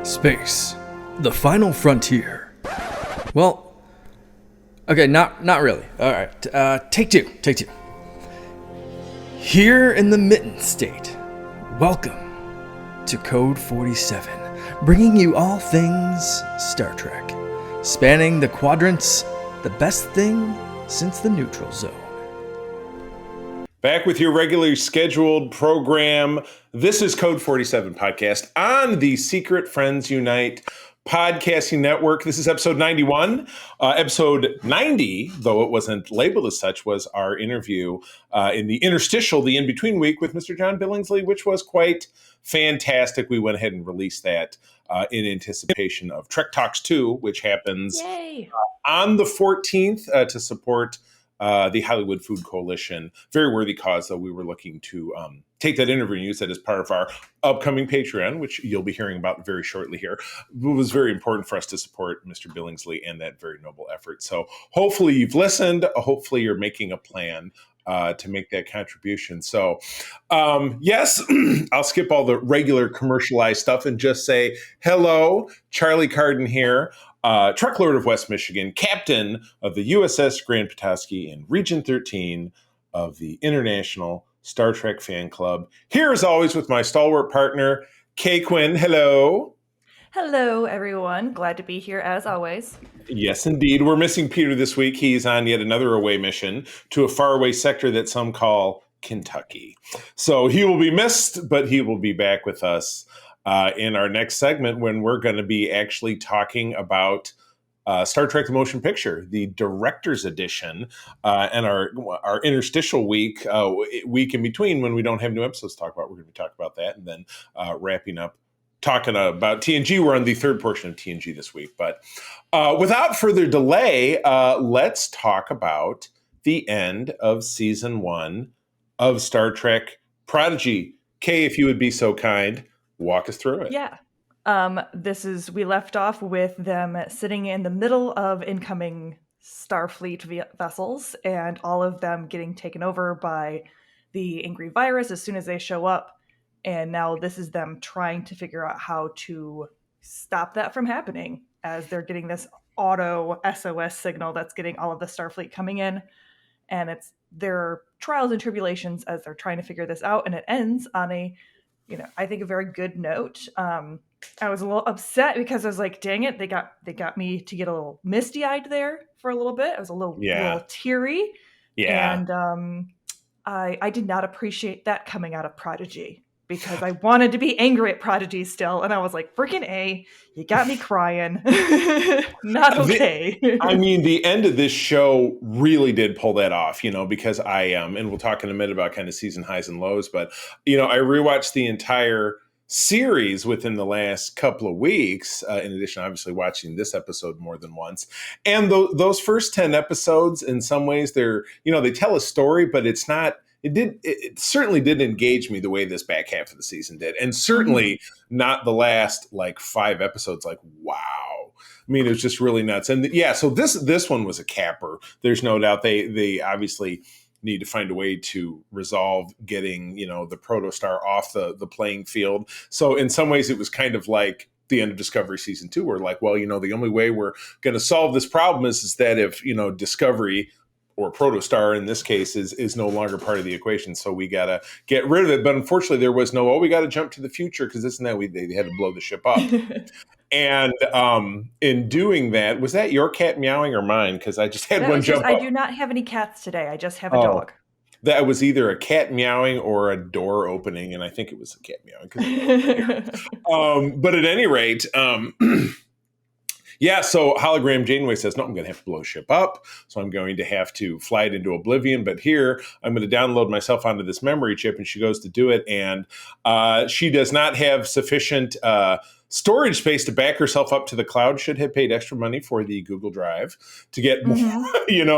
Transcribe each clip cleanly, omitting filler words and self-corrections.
Space, the final frontier. Well, okay, not really. All right, take two. Here in the Mitten State, welcome to Code 47, bringing you all things Star Trek, spanning the quadrants, the best thing since the neutral zone. Back with your regularly scheduled program. This is Code 47 podcast on the Secret Friends Unite podcasting network. This is episode 91. Episode 90, though it wasn't labeled as such, was our interview in the interstitial, the in-between week with Mr. John Billingsley, which was quite fantastic. We went ahead and released that in anticipation of Trek Talks 2, which happens on the 14th to support the Hollywood Food Coalition. Very worthy cause, though. We were looking to take that interview and use that as part of our upcoming Patreon, which you'll be hearing about very shortly here. It was very important for us to support Mr. Billingsley and that very noble effort. So hopefully you've listened. Hopefully you're making a plan to make that contribution. So yes, I'll skip all the regular commercialized stuff and just say hello, Charlie Carden here. Trek Lord of West Michigan, captain of the USS Grand Petoskey in Region 13 of the International Star Trek Fan Club. Here, as always, with my stalwart partner, Kay Quinn. Hello. Hello, everyone. Glad to be here, as always. Yes, indeed. We're missing Peter this week. He's on yet another away mission to a faraway sector that some call Kentucky. So he will be missed, but he will be back with us in our next segment when we're going to be actually talking about Star Trek The Motion Picture, the director's edition, and our interstitial week in between when we don't have new episodes to talk about. We're going to be talking about that and then wrapping up talking about TNG. We're on the third portion of TNG this week. But without further delay, let's talk about the end of season 1 of Star Trek Prodigy. Kay, if you would be so kind, walk us through it. Yeah. We left off with them sitting in the middle of incoming Starfleet vessels and all of them getting taken over by the angry virus as soon as they show up. And now this is them trying to figure out how to stop that from happening as they're getting this auto SOS signal that's getting all of the Starfleet coming in. And it's their trials and tribulations as they're trying to figure this out. And it ends on I think a very good note. I was a little upset because I was like, dang it, they got me to get a little misty-eyed there for a little bit. I was a little teary. Yeah. And I did not appreciate that coming out of Prodigy because I wanted to be angry at Prodigy still. And I was like, freaking A, you got me crying. Not okay. The end of this show really did pull that off, because I and we'll talk in a minute about kind of season highs and lows, but, I rewatched the entire series within the last couple of weeks, in addition, obviously, watching this episode more than once. And those first 10 episodes, in some ways, they're, they tell a story, but it's not, it certainly didn't engage me the way this back half of the season did. And certainly not the last 5 episodes. Wow. It was just really nuts. And so this one was a capper. There's no doubt they obviously need to find a way to resolve getting, the protostar off the playing field. So in some ways it was kind of like the end of Discovery season 2, where the only way we're going to solve this problem is that if, Discovery or protostar in this case is no longer part of the equation. So we got to get rid of it. But unfortunately there was we got to jump to the future because this and that they had to blow the ship up. And in doing that, was that your cat meowing or mine? Because I just had one jump up. I do not have any cats today. I just have a dog. That was either a cat meowing or a door opening, and I think it was a cat meowing. But at any rate, so hologram Janeway says, no, I'm going to have to blow ship up. So I'm going to have to fly it into oblivion. But here, I'm going to download myself onto this memory chip. And she goes to do it. And she does not have sufficient storage space to back herself up to the cloud. Should have paid extra money for the Google Drive to get more,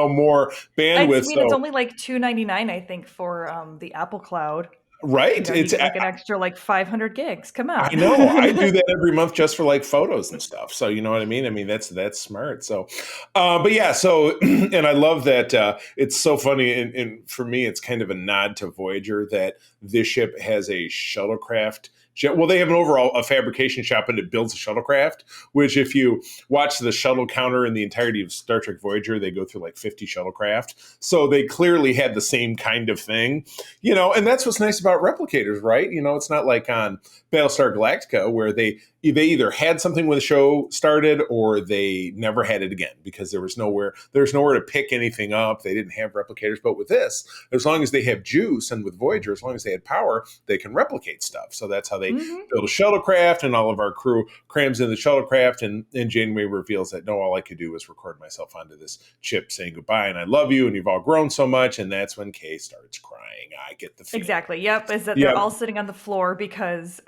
more bandwidth. It's only like $2.99, I think, for the Apple Cloud. Right. It's like an extra 500 gigs. Come on. I know. I do that every month just for photos and stuff. So you know what I mean? That's smart. So, and I love that it's so funny. And for me, it's kind of a nod to Voyager that this ship has a shuttlecraft Well, they have an overall a fabrication shop, and it builds a shuttlecraft. Which, if you watch the shuttle counter in the entirety of Star Trek Voyager, they go through like 50 shuttlecraft. So they clearly had the same kind of thing, And that's what's nice about replicators, right? It's not like on Battlestar Galactica where they either had something when the show started or they never had it again because there's nowhere to pick anything up. They didn't have replicators. But with this, as long as they have juice, and with Voyager, as long as they had power, they can replicate stuff. So that's how they build a shuttlecraft, and all of our crew crams in the shuttlecraft, and Janeway reveals that, no, all I could do was record myself onto this chip saying goodbye, and I love you, and you've all grown so much. And that's when Kay starts crying. I get the feeling. Exactly. Yep. Is that they're all sitting on the floor because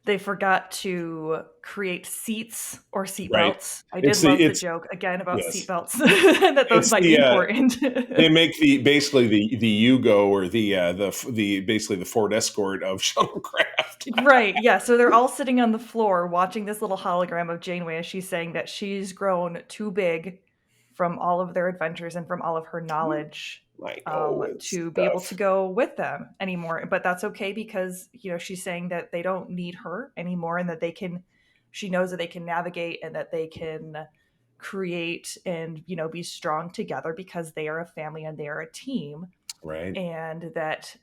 they forgot to create seats or seatbelts. Right. I did love the joke again about seatbelts, that those might be important. They make basically the Yugo, or the basically the Ford Escort of shuttlecraft. Right. Yeah. So they're all sitting on the floor watching this little hologram of Janeway as she's saying that she's grown too big from all of their adventures and from all of her knowledge. To be able to go with them anymore. But that's okay because, she's saying that they don't need her anymore, and that she knows that they can navigate and that they can create and, be strong together because they are a family and they are a team. Right. And that,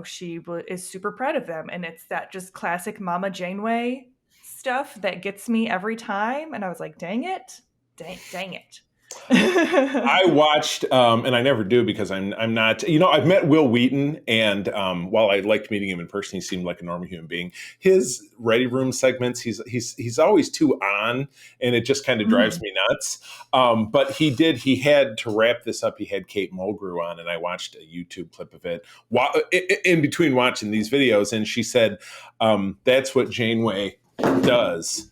she is super proud of them. And it's that just classic Mama Janeway stuff that gets me every time. And I was like, dang it. I watched, and I never do because I'm not, I've met Will Wheaton, and while I liked meeting him in person, he seemed like a normal human being. His Ready Room segments, he's always too on, and it just kind of drives me nuts. But he had to wrap this up. He had Kate Mulgrew on, and I watched a YouTube clip of it in between watching these videos, and she said, that's what Janeway does.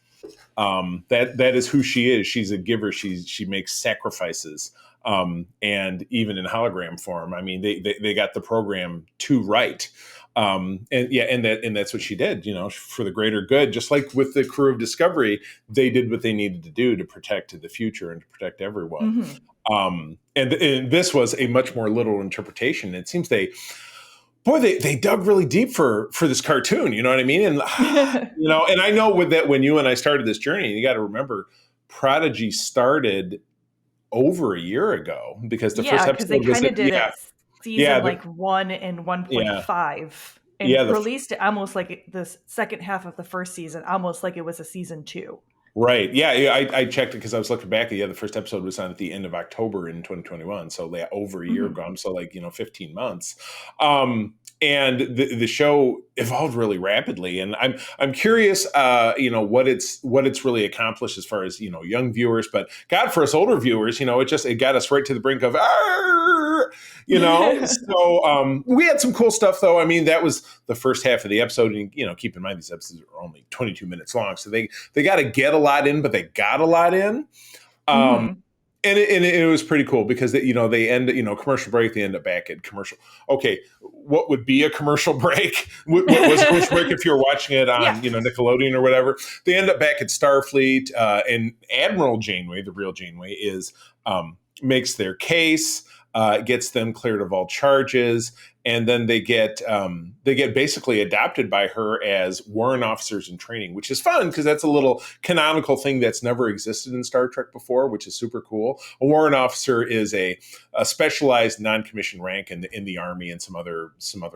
That is who she is. She's a giver. She makes sacrifices. And even in hologram form, I mean, they got the program to right. And that's what she did, for the greater good. Just like with the crew of Discovery, they did what they needed to do to protect the future and to protect everyone. And this was a much more literal interpretation. It seems they dug really deep for this cartoon, you know what I mean? And, and I know with that, when you and I started this journey, you got to remember Prodigy started over a year ago because the first episode they kind of did it season 1 and 1.5 and released it almost like the second half of the first season, almost like it was a season 2. Right. Yeah. I checked it because I was looking back. The first episode was on at the end of October in 2021. So over a year ago. So 15 months. And the show evolved really rapidly. And I'm curious, what it's really accomplished as far as, young viewers, but God, for us older viewers, it got us right to the brink of, so we had some cool stuff though. I mean, that was the first half of the episode, and keep in mind these episodes are only 22 minutes long, so they got to get a lot in, but they got a lot in. And it was pretty cool because they end commercial break, they end up back at commercial. Okay, what would be a commercial break? What was a commercial break if you were watching it on Nickelodeon or whatever? They end up back at Starfleet, and Admiral Janeway, the real Janeway, makes their case. Gets them cleared of all charges, and then they get basically adopted by her as warrant officers in training, which is fun because that's a little canonical thing that's never existed in Star Trek before, which is super cool. A warrant officer is a specialized non-commissioned rank in the Army and some other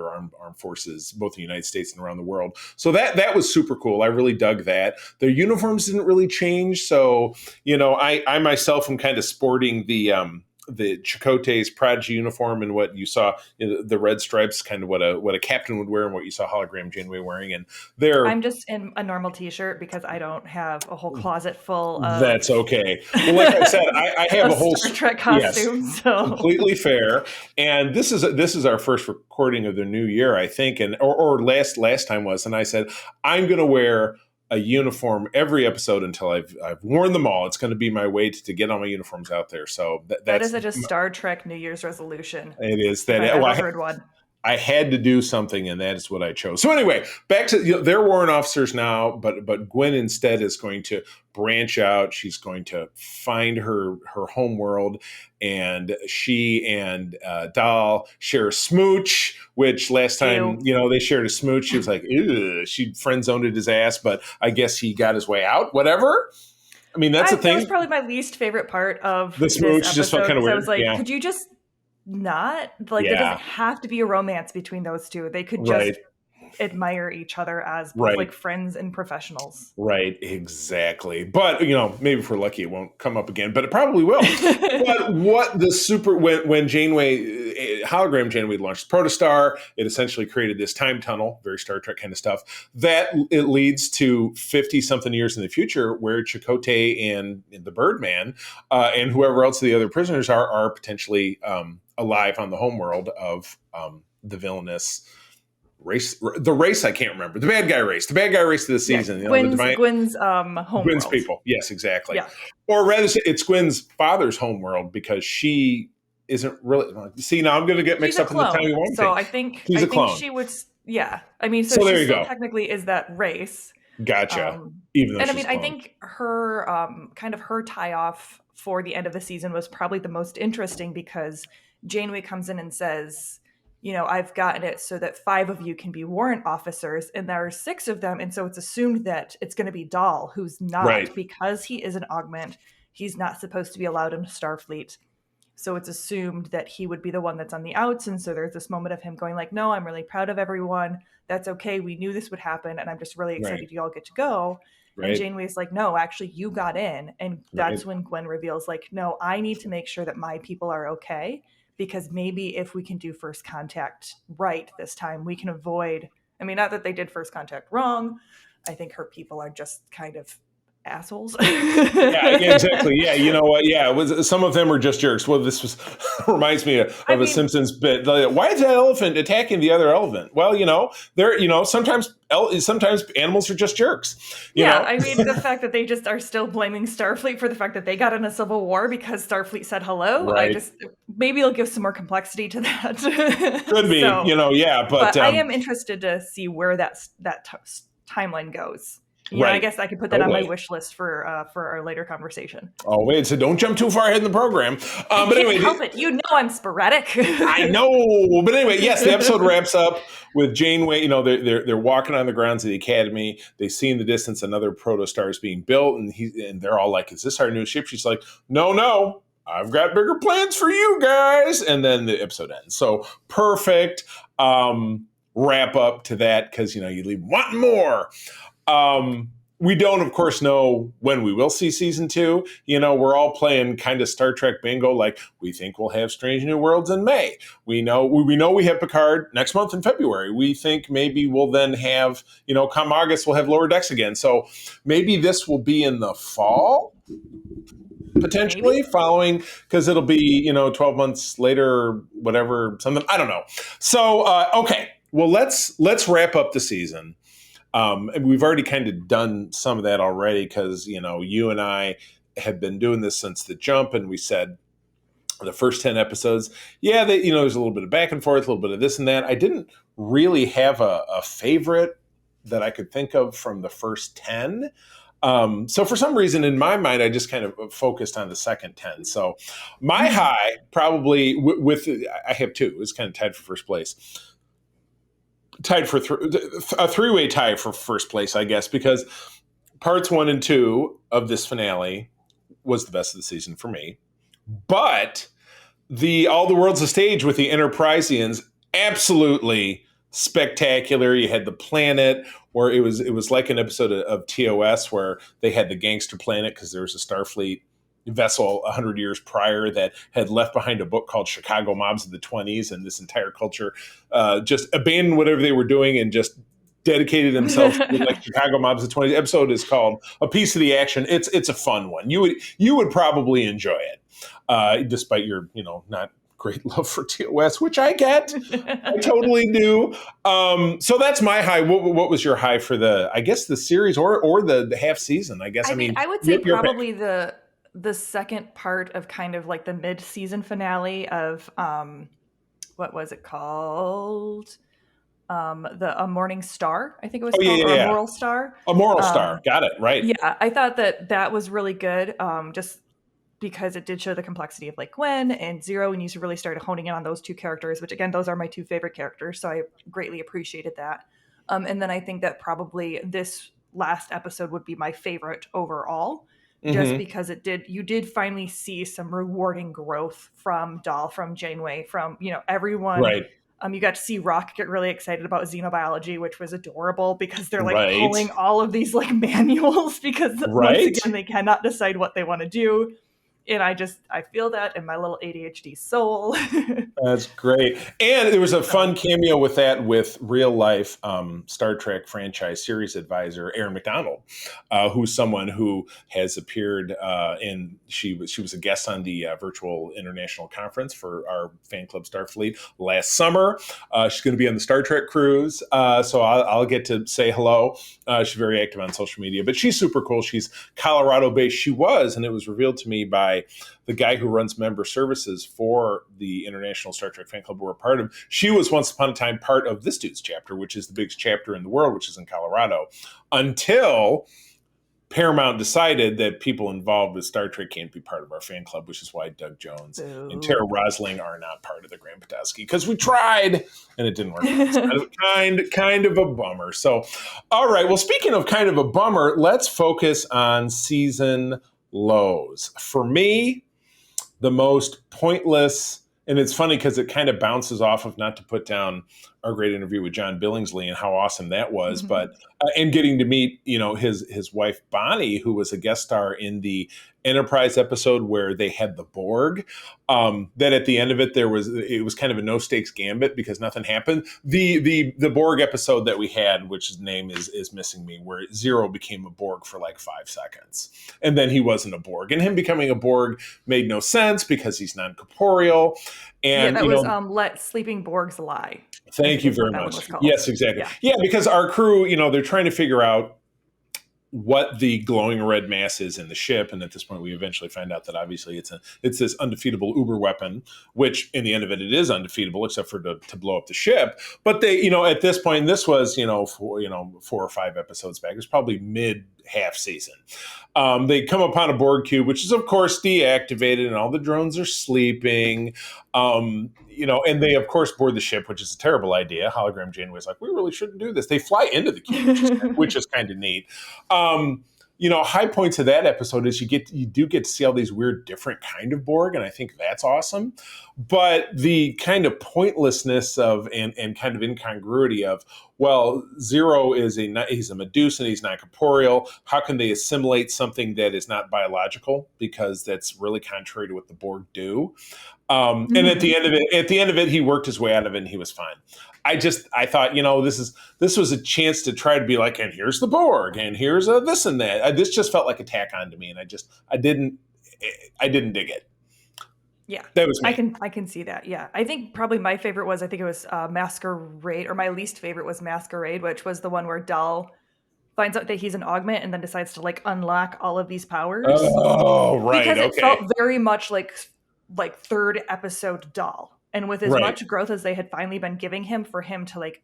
armed forces, both in the United States and around the world. So that was super cool. I really dug that. Their uniforms didn't really change, so I myself am kind of sporting the Chakotay's Prodigy uniform, and what you saw, the red stripes, kind of what a captain would wear, and what you saw hologram Janeway wearing. And I'm just in a normal t-shirt because I don't have a whole closet full of. That's okay. Well, like I said, I have a whole Star Trek costume. Yes, so completely fair. And this is our first recording of the new year, I think, and or last time was, and I said I'm going to wear a uniform every episode until I've worn them all. It's going to be my way to get all my uniforms out there. So that is a Star Trek New Year's resolution. It is that. I've heard one. I had to do something, and that is what I chose. So anyway, back to they're warrant officers now, but Gwen instead is going to branch out. She's going to find her home world, and she and Dahl share a smooch. Which last time they shared a smooch, she was like, ew, she friend zoned his ass, but I guess he got his way out. Whatever. I mean, that's the thing. That was probably my least favorite part of the smooch. This just felt kind of weird. I was like, could you just not there doesn't have to be a romance between those two. They could just admire each other as both like friends and professionals. Right, exactly. But maybe if we're lucky, it won't come up again. But it probably will. But what the when Janeway hologram Janeway launched Protostar, it essentially created this time tunnel, very Star Trek kind of stuff. That it leads to 50-something years in the future, where Chakotay and the Birdman and whoever else the other prisoners are potentially alive on the homeworld of the villainous the race I can't remember, the bad guy race of the season. Gwen's home Gwen's world. people, yes, exactly. Yeah. Or rather, it's Gwen's father's homeworld, because she isn't really. See, now I'm going to get mixed up in the Timey Wimey. So I think she's a clone. She would. Yeah, I mean, so there she you still go. technically is that race. Gotcha. Even though, and I mean, cloned. I think her kind of her tie off for the end of the season was probably the most interesting, because Janeway comes in and says, I've gotten it so that 5 of you can be warrant officers, and there are 6 of them. And so it's assumed that it's going to be Dahl, who's not, because he is an augment. He's not supposed to be allowed in Starfleet. So it's assumed that he would be the one that's on the outs. And so there's this moment of him going like, no, I'm really proud of everyone. That's okay. We knew this would happen. And I'm just really excited you all get to go. And Janeway's like, no, actually, you got in. And that's when Gwen reveals like, no, I need to make sure that my people are okay. Because maybe if we can do first contact right this time, we can avoid, I mean, not that they did first contact wrong. I think her people are just kind of assholes. Yeah, exactly. Yeah, you know what? Yeah, some of them are just jerks. Well, this reminds me of a Simpsons bit. Why is that elephant attacking the other elephant? Well, sometimes animals are just jerks. You know? I mean, the fact that they just are still blaming Starfleet for the fact that they got in a civil war because Starfleet said hello. Maybe it'll give some more complexity to that. Could be, but I am interested to see where that timeline goes. I guess I could put that on my wish list for our later conversation. Oh, wait, so don't jump too far ahead in the program. But anyway, help it. I'm sporadic. I know. But anyway, yes, the episode wraps up with Janeway. They're walking on the grounds of the Academy. They see in the distance another protostar is being built, and they're all like, is this our new ship? She's like, no. I've got bigger plans for you guys. And then the episode ends. So perfect wrap up to that, because, you leave wanting more. We don't, of course, know when we will see season 2. We're all playing kind of Star Trek bingo. Like, we think we'll have Strange New Worlds in May. We know we have Picard next month in February. We think maybe we'll then have, come August, we'll have Lower Decks again. So maybe this will be in the fall, potentially following, because it'll be, 12 months later or whatever, something. I don't know. So, okay. Well, let's wrap up the season. And we've already kind of done some of that already, because, you and I have been doing this since the jump, and we said the first 10 episodes, there's a little bit of back and forth, a little bit of this and that. I didn't really have a favorite that I could think of from the first 10. So for some reason in my mind, I just kind of focused on the second 10. So my high probably I have 2. It's kind of tied for first place. Tied for a 3-way tie for first place, I guess, because parts 1 and 2 of this finale was the best of the season for me. But All the World's a Stage with the Enterprisians, absolutely spectacular. You had the planet where it was like an episode of TOS where they had the gangster planet, because there was a Starfleet vessel 100 years prior that had left behind a book called Chicago Mobs of the 20s, and this entire culture just abandoned whatever they were doing and just dedicated themselves to like Chicago Mobs of the 20s. The episode is called A Piece of the Action. It's a fun one. You would probably enjoy it, despite your not great love for TOS, which I get. I totally do. So that's my high. What was your high for the series or the half season? I guess I would say probably the second part of kind of like the mid-season finale of what was it called? A Morning Star, I think it was Oh, yeah, called, yeah, or a yeah. Moral Star. A moral star. Got it. Right. Yeah, I thought that was really good. Just because it did show the complexity of like Gwen and Zero, and you really started honing in on those two characters, which again, those are my two favorite characters. So I greatly appreciated that. And then I think that probably this last episode would be my favorite overall, just Mm-hmm. because you did finally see some rewarding growth from Doll, from Janeway, from, everyone. Right. You got to see Rock get really excited about xenobiology, which was adorable because they're like Right. pulling all of these like manuals because once Right. again, they cannot decide what they want to do. And I feel that in my little ADHD soul. That's great. And there was a So, fun cameo with that with real life Star Trek franchise series advisor Aaron McDonald, who's someone who has appeared she was a guest on the virtual international conference for our fan club Starfleet last summer. She's going to be on the Star Trek cruise, so I'll get to say hello. She's very active on social media, but she's super cool. She's Colorado based. She was, and it was revealed to me by the guy who runs member services for the International Star Trek Fan Club we're a part of. She was once upon a time part of this dude's chapter, which is the biggest chapter in the world, which is in Colorado, until Paramount decided that people involved with Star Trek can't be part of our fan club, which is why Doug Jones and Tara Rosling are not part of the Grand Petoskey, because we tried and it didn't work. It's kind of a bummer. So, all right. Well, speaking of kind of a bummer, let's focus on season lows. For me, the most pointless, and it's funny because it kind of bounces off of, not to put down our great interview with John Billingsley and how awesome that was, but and getting to meet his wife Bonnie, who was a guest star in the Enterprise episode where they had the Borg. That at the end of it, it was kind of a no stakes gambit because nothing happened. The Borg episode that we had, which his name is missing me, where Zero became a Borg for like 5 seconds, and then he wasn't a Borg, and him becoming a Borg made no sense because he's non-corporeal. And that was Let Sleeping Borgs Lie. Thank you very much. Yes, exactly. Yeah, because our crew, they're trying to figure out what the glowing red mass is in the ship, and at this point we eventually find out that obviously it's this undefeatable uber weapon, which in the end of it is undefeatable except for to blow up the ship. But they, at this point, this was 4 or 5 episodes back, it was probably mid half season. They come upon a Borg cube, which is of course deactivated, and all the drones are sleeping. And they of course board the ship, which is a terrible idea. Hologram Janeway's like, we really shouldn't do this. They fly into the cube, which is kind of neat. High points of that episode is you do get to see all these weird different kind of Borg, and I think that's awesome. But the kind of pointlessness of and kind of incongruity of, well, Zero he's a Medusan, he's not corporeal. How can they assimilate something that is not biological? Because that's really contrary to what the Borg do. And at the end of it, he worked his way out of it and he was fine. I thought, this was a chance to try to be like, and here's the Borg, and here's this and that. This just felt like a tack on to me, and I didn't dig it. Yeah, that was me. I can see that. Yeah, I think probably my favorite was, Masquerade, or my least favorite was Masquerade, which was the one where Dal finds out that he's an augment and then decides to like unlock all of these powers. Oh, right. Because it felt very much like third episode Dal. And with as much growth as they had finally been giving him, for him to like,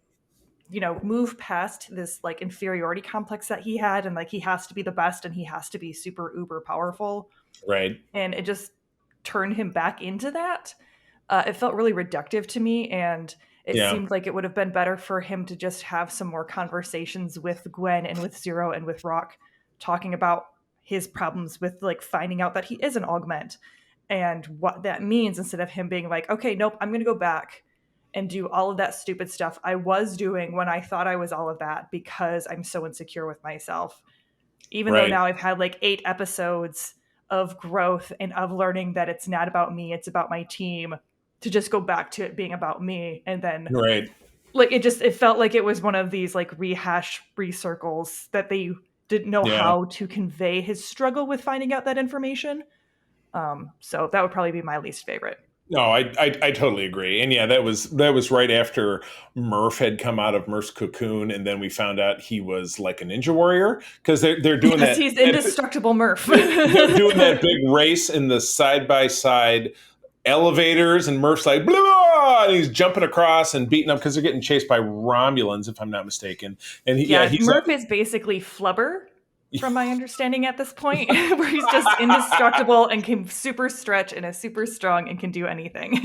move past this like inferiority complex that he had, and like he has to be the best and he has to be super uber powerful. Right. And it just turned him back into that. It felt really reductive to me, and it seemed like it would have been better for him to just have some more conversations with Gwen and with Zero and with Rock, talking about his problems with like finding out that he is an augment and what that means, instead of him being like, okay, nope, I'm going to go back and do all of that stupid stuff I was doing when I thought I was all of that, because I'm so insecure with myself. Even though now I've had like 8 episodes of growth and of learning that it's not about me, it's about my team, to just go back to it being about me. And then like, it felt like it was one of these like rehash recircles that they didn't know how to convey his struggle with finding out that information. So that would probably be my least favorite. No, I totally agree. And yeah, that was right after Murph had come out of Murph's cocoon, and then we found out he was like a ninja warrior, because they're doing that. He's indestructible Murph. They're doing that big race in the side-by-side elevators, and Murph's like, blah, blah, oh, and he's jumping across and beating up because they're getting chased by Romulans, if I'm not mistaken. And he's Murph is basically Flubber, from my understanding at this point, where he's just indestructible and can super stretch and is super strong and can do anything.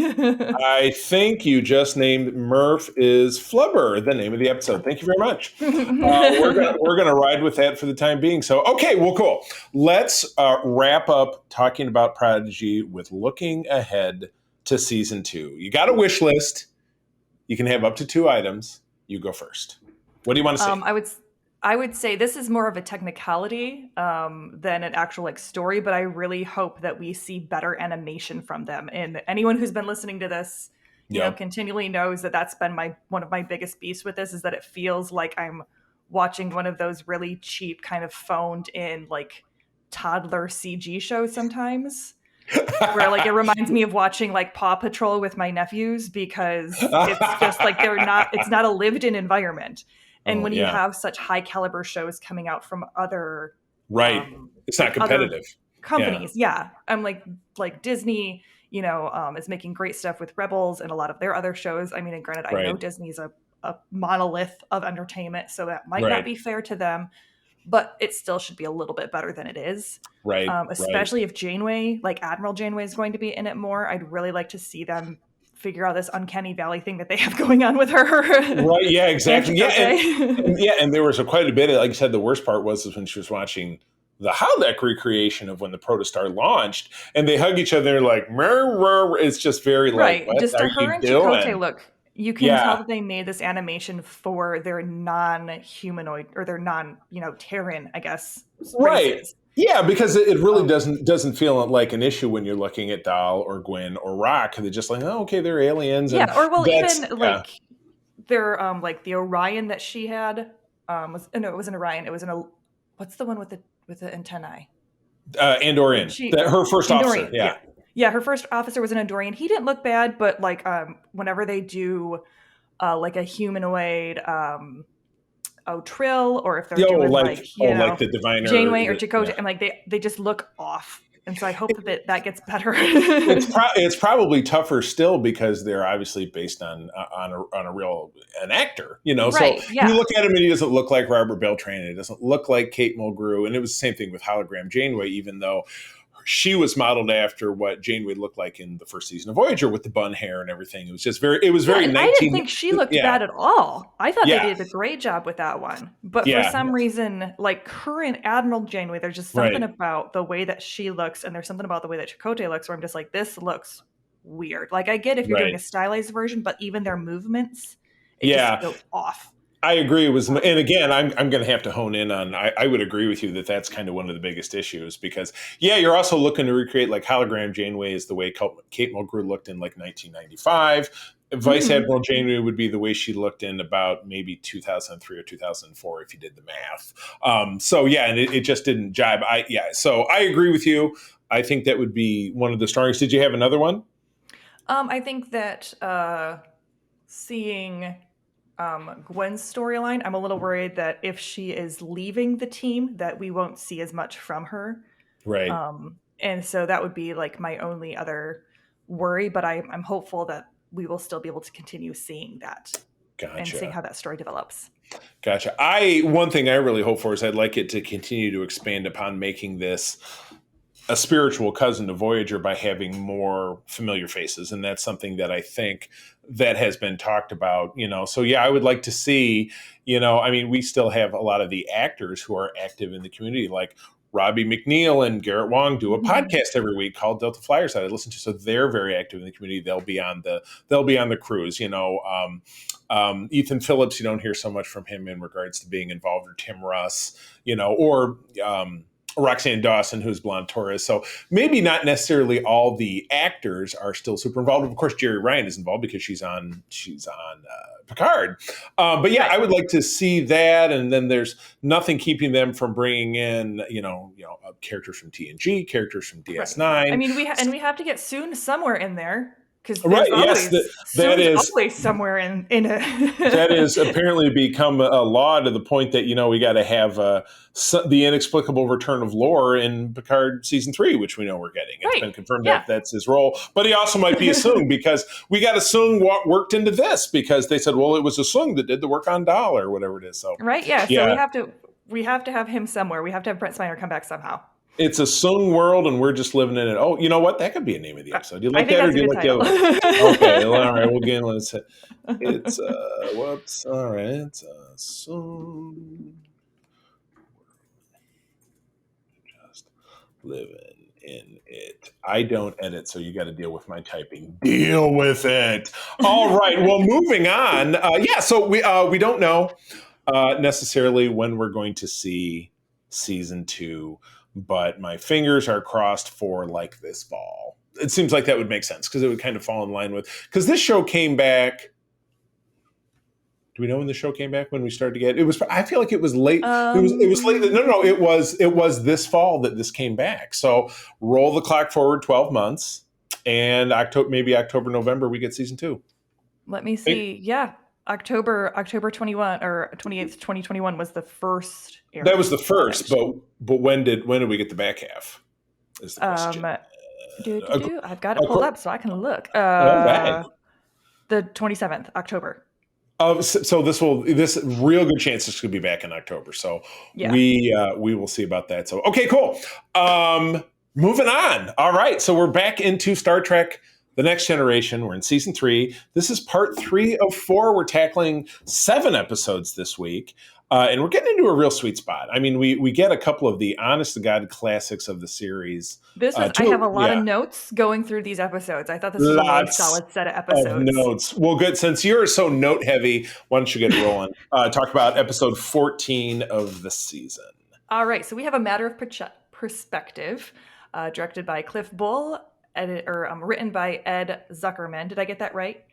I think you just named Murph is Flubber, the name of the episode. Thank you very much. We're gonna ride with that for the time being. So, okay, well, cool. Let's wrap up talking about Prodigy with looking ahead to season 2. You got a wish list. You can have up to 2 items. You go first. What do you want to say? I would say this is more of a technicality than an actual like story, but I really hope that we see better animation from them. And anyone who's been listening to this, you know, continually knows that that's been one of my biggest beefs with this, is that it feels like I'm watching one of those really cheap kind of phoned in like toddler CG shows sometimes. Where like it reminds me of watching like Paw Patrol with my nephews, because it's just like it's not a lived in environment. And when you have such high caliber shows coming out from other it's not competitive companies. I'm like Disney, you know, is making great stuff with Rebels and a lot of their other shows. I mean, and granted, I know Disney's a monolith of entertainment, so that might not be fair to them, but it still should be a little bit better than it is. Especially if Janeway, like Admiral Janeway, is going to be in it more. I'd really like to see them figure out this uncanny valley thing that they have going on with her. Right. Yeah, exactly. And there was quite a bit of, like you said, the worst part was when she was watching the holodeck recreation of when the Protostar launched, and they hug each other like, it's just very like, what just are her and Chakotay look. You can tell that they made this animation for their non-humanoid or their Terran, I guess. Races. Yeah, because it really doesn't feel like an issue when you're looking at Dahl or Gwyn or Rock. They're just like, oh, okay, they're aliens. Yeah, or well, even like they're like the Orion that she had it wasn't Orion. It was what's the one with the antennae? Andorian. Her first officer. Yeah. Yeah, her first officer was an Andorian. He didn't look bad, but like whenever they do like a humanoid Trill, or if they're doing like the diviner, Janeway or Chakotay, and like they just look off. And so I hope that gets better. It's probably tougher still because they're obviously based on an actor, you know. So you look at him and he doesn't look like Robert Beltran. It doesn't look like Kate Mulgrew, and it was the same thing with Hologram Janeway, even though she was modeled after what Janeway looked like in the first season of Voyager with the bun hair and everything. It was just very. I didn't think she looked bad at all. I thought they did a great job with that one. But for some reason, like current Admiral Janeway, there's just something about the way that she looks, and there's something about the way that Chakotay looks, where I'm just like, this looks weird. Like I get if you're doing a stylized version, but even their movements, it just feels off. I agree. And again, I'm going to have to hone in on, I would agree with you that that's kind of one of the biggest issues because, you're also looking to recreate like hologram Janeway is the way Kate Mulgrew looked in like 1995. Vice Admiral Janeway would be the way she looked in about maybe 2003 or 2004 if you did the math. And it just didn't jibe. So I agree with you. I think that would be one of the strongest. Did you have another one? I think that seeing Gwen's storyline, I'm a little worried that if she is leaving the team, that we won't see as much from her. Right. And so that would be like my only other worry, but I'm hopeful that we will still be able to continue seeing that. Gotcha. And seeing how that story develops. Gotcha. One thing I really hope for is I'd like it to continue to expand upon making this a spiritual cousin to Voyager by having more familiar faces. And that's something that I think that has been talked about, So I would like to see, we still have a lot of the actors who are active in the community, like Robbie McNeil and Garrett Wong do a podcast every week called Delta Flyers that I listen to. So they're very active in the community. They'll be on the cruise, Ethan Phillips, you don't hear so much from him in regards to being involved, or Tim Russ, or Roxanne Dawson, who's Blonde Taurus. So maybe not necessarily all the actors are still super involved. Of course, Jerry Ryan is involved because she's on Picard. I would like to see that. And then there's nothing keeping them from bringing in, characters from TNG, characters from DS9. Right. I mean, we have to get Soon somewhere in there. Because Right. Yes, that Soon's is always somewhere in a. that has apparently become a law to the point that we got to have the inexplicable return of Lore in Picard season 3, which we know we're getting. It's Right. been confirmed Yeah. that that's his role, but he also might be a Soong because we got a Soong worked into this because they said, well, it was a Soong that did the work on Dal or whatever it is. So Right. Yeah. So yeah, we have to have him somewhere. We have to have Brent Spiner come back somehow. it's a Soong world, and we're just living in it. Oh, you know what? That could be a name of the episode. Do you I like think that, or that's do a you good like the other title. one? Okay, well, all right. Well, again, let's. It's whoops. All right, it's Soong. Just living in it. I don't edit, so you got to deal with my typing. Deal with it. All right. Well, moving on. So we don't know necessarily when we're going to see season 2, but my fingers are crossed for like this fall. It seems like that would make sense because it would kind of fall in line with because this show came back. Do we know when the show came back? When we started to get it was? I feel like it was late. It was late. No. It was this fall that this came back. So roll the clock forward 12 months, and October, November, we get season 2. Let me see. Yeah. October 21 or 28th, 2021 was the first airing. That was the first, but when did we get the back half? Is the question. I've got it pulled up so I can look. All right. The 27th, October. So this real good chance this could be back in October. So Yeah. we will see about that. So okay, cool. Moving on. All right, so we're back into Star Trek: The Next Generation. We're in season 3. This is part 3 of 4. We're tackling 7 episodes this week. And we're getting into a real sweet spot. I mean, we get a couple of the honest-to-God classics of the series. I have a lot of notes going through these episodes. I thought this was a really solid set of episodes. Of notes. Well, good. Since you're so note-heavy, why don't you get rolling? Talk about episode 14 of the season. All right. So we have A Matter of Perspective, directed by Cliff Bull, written by Ed Zuckerman. Did I get that right?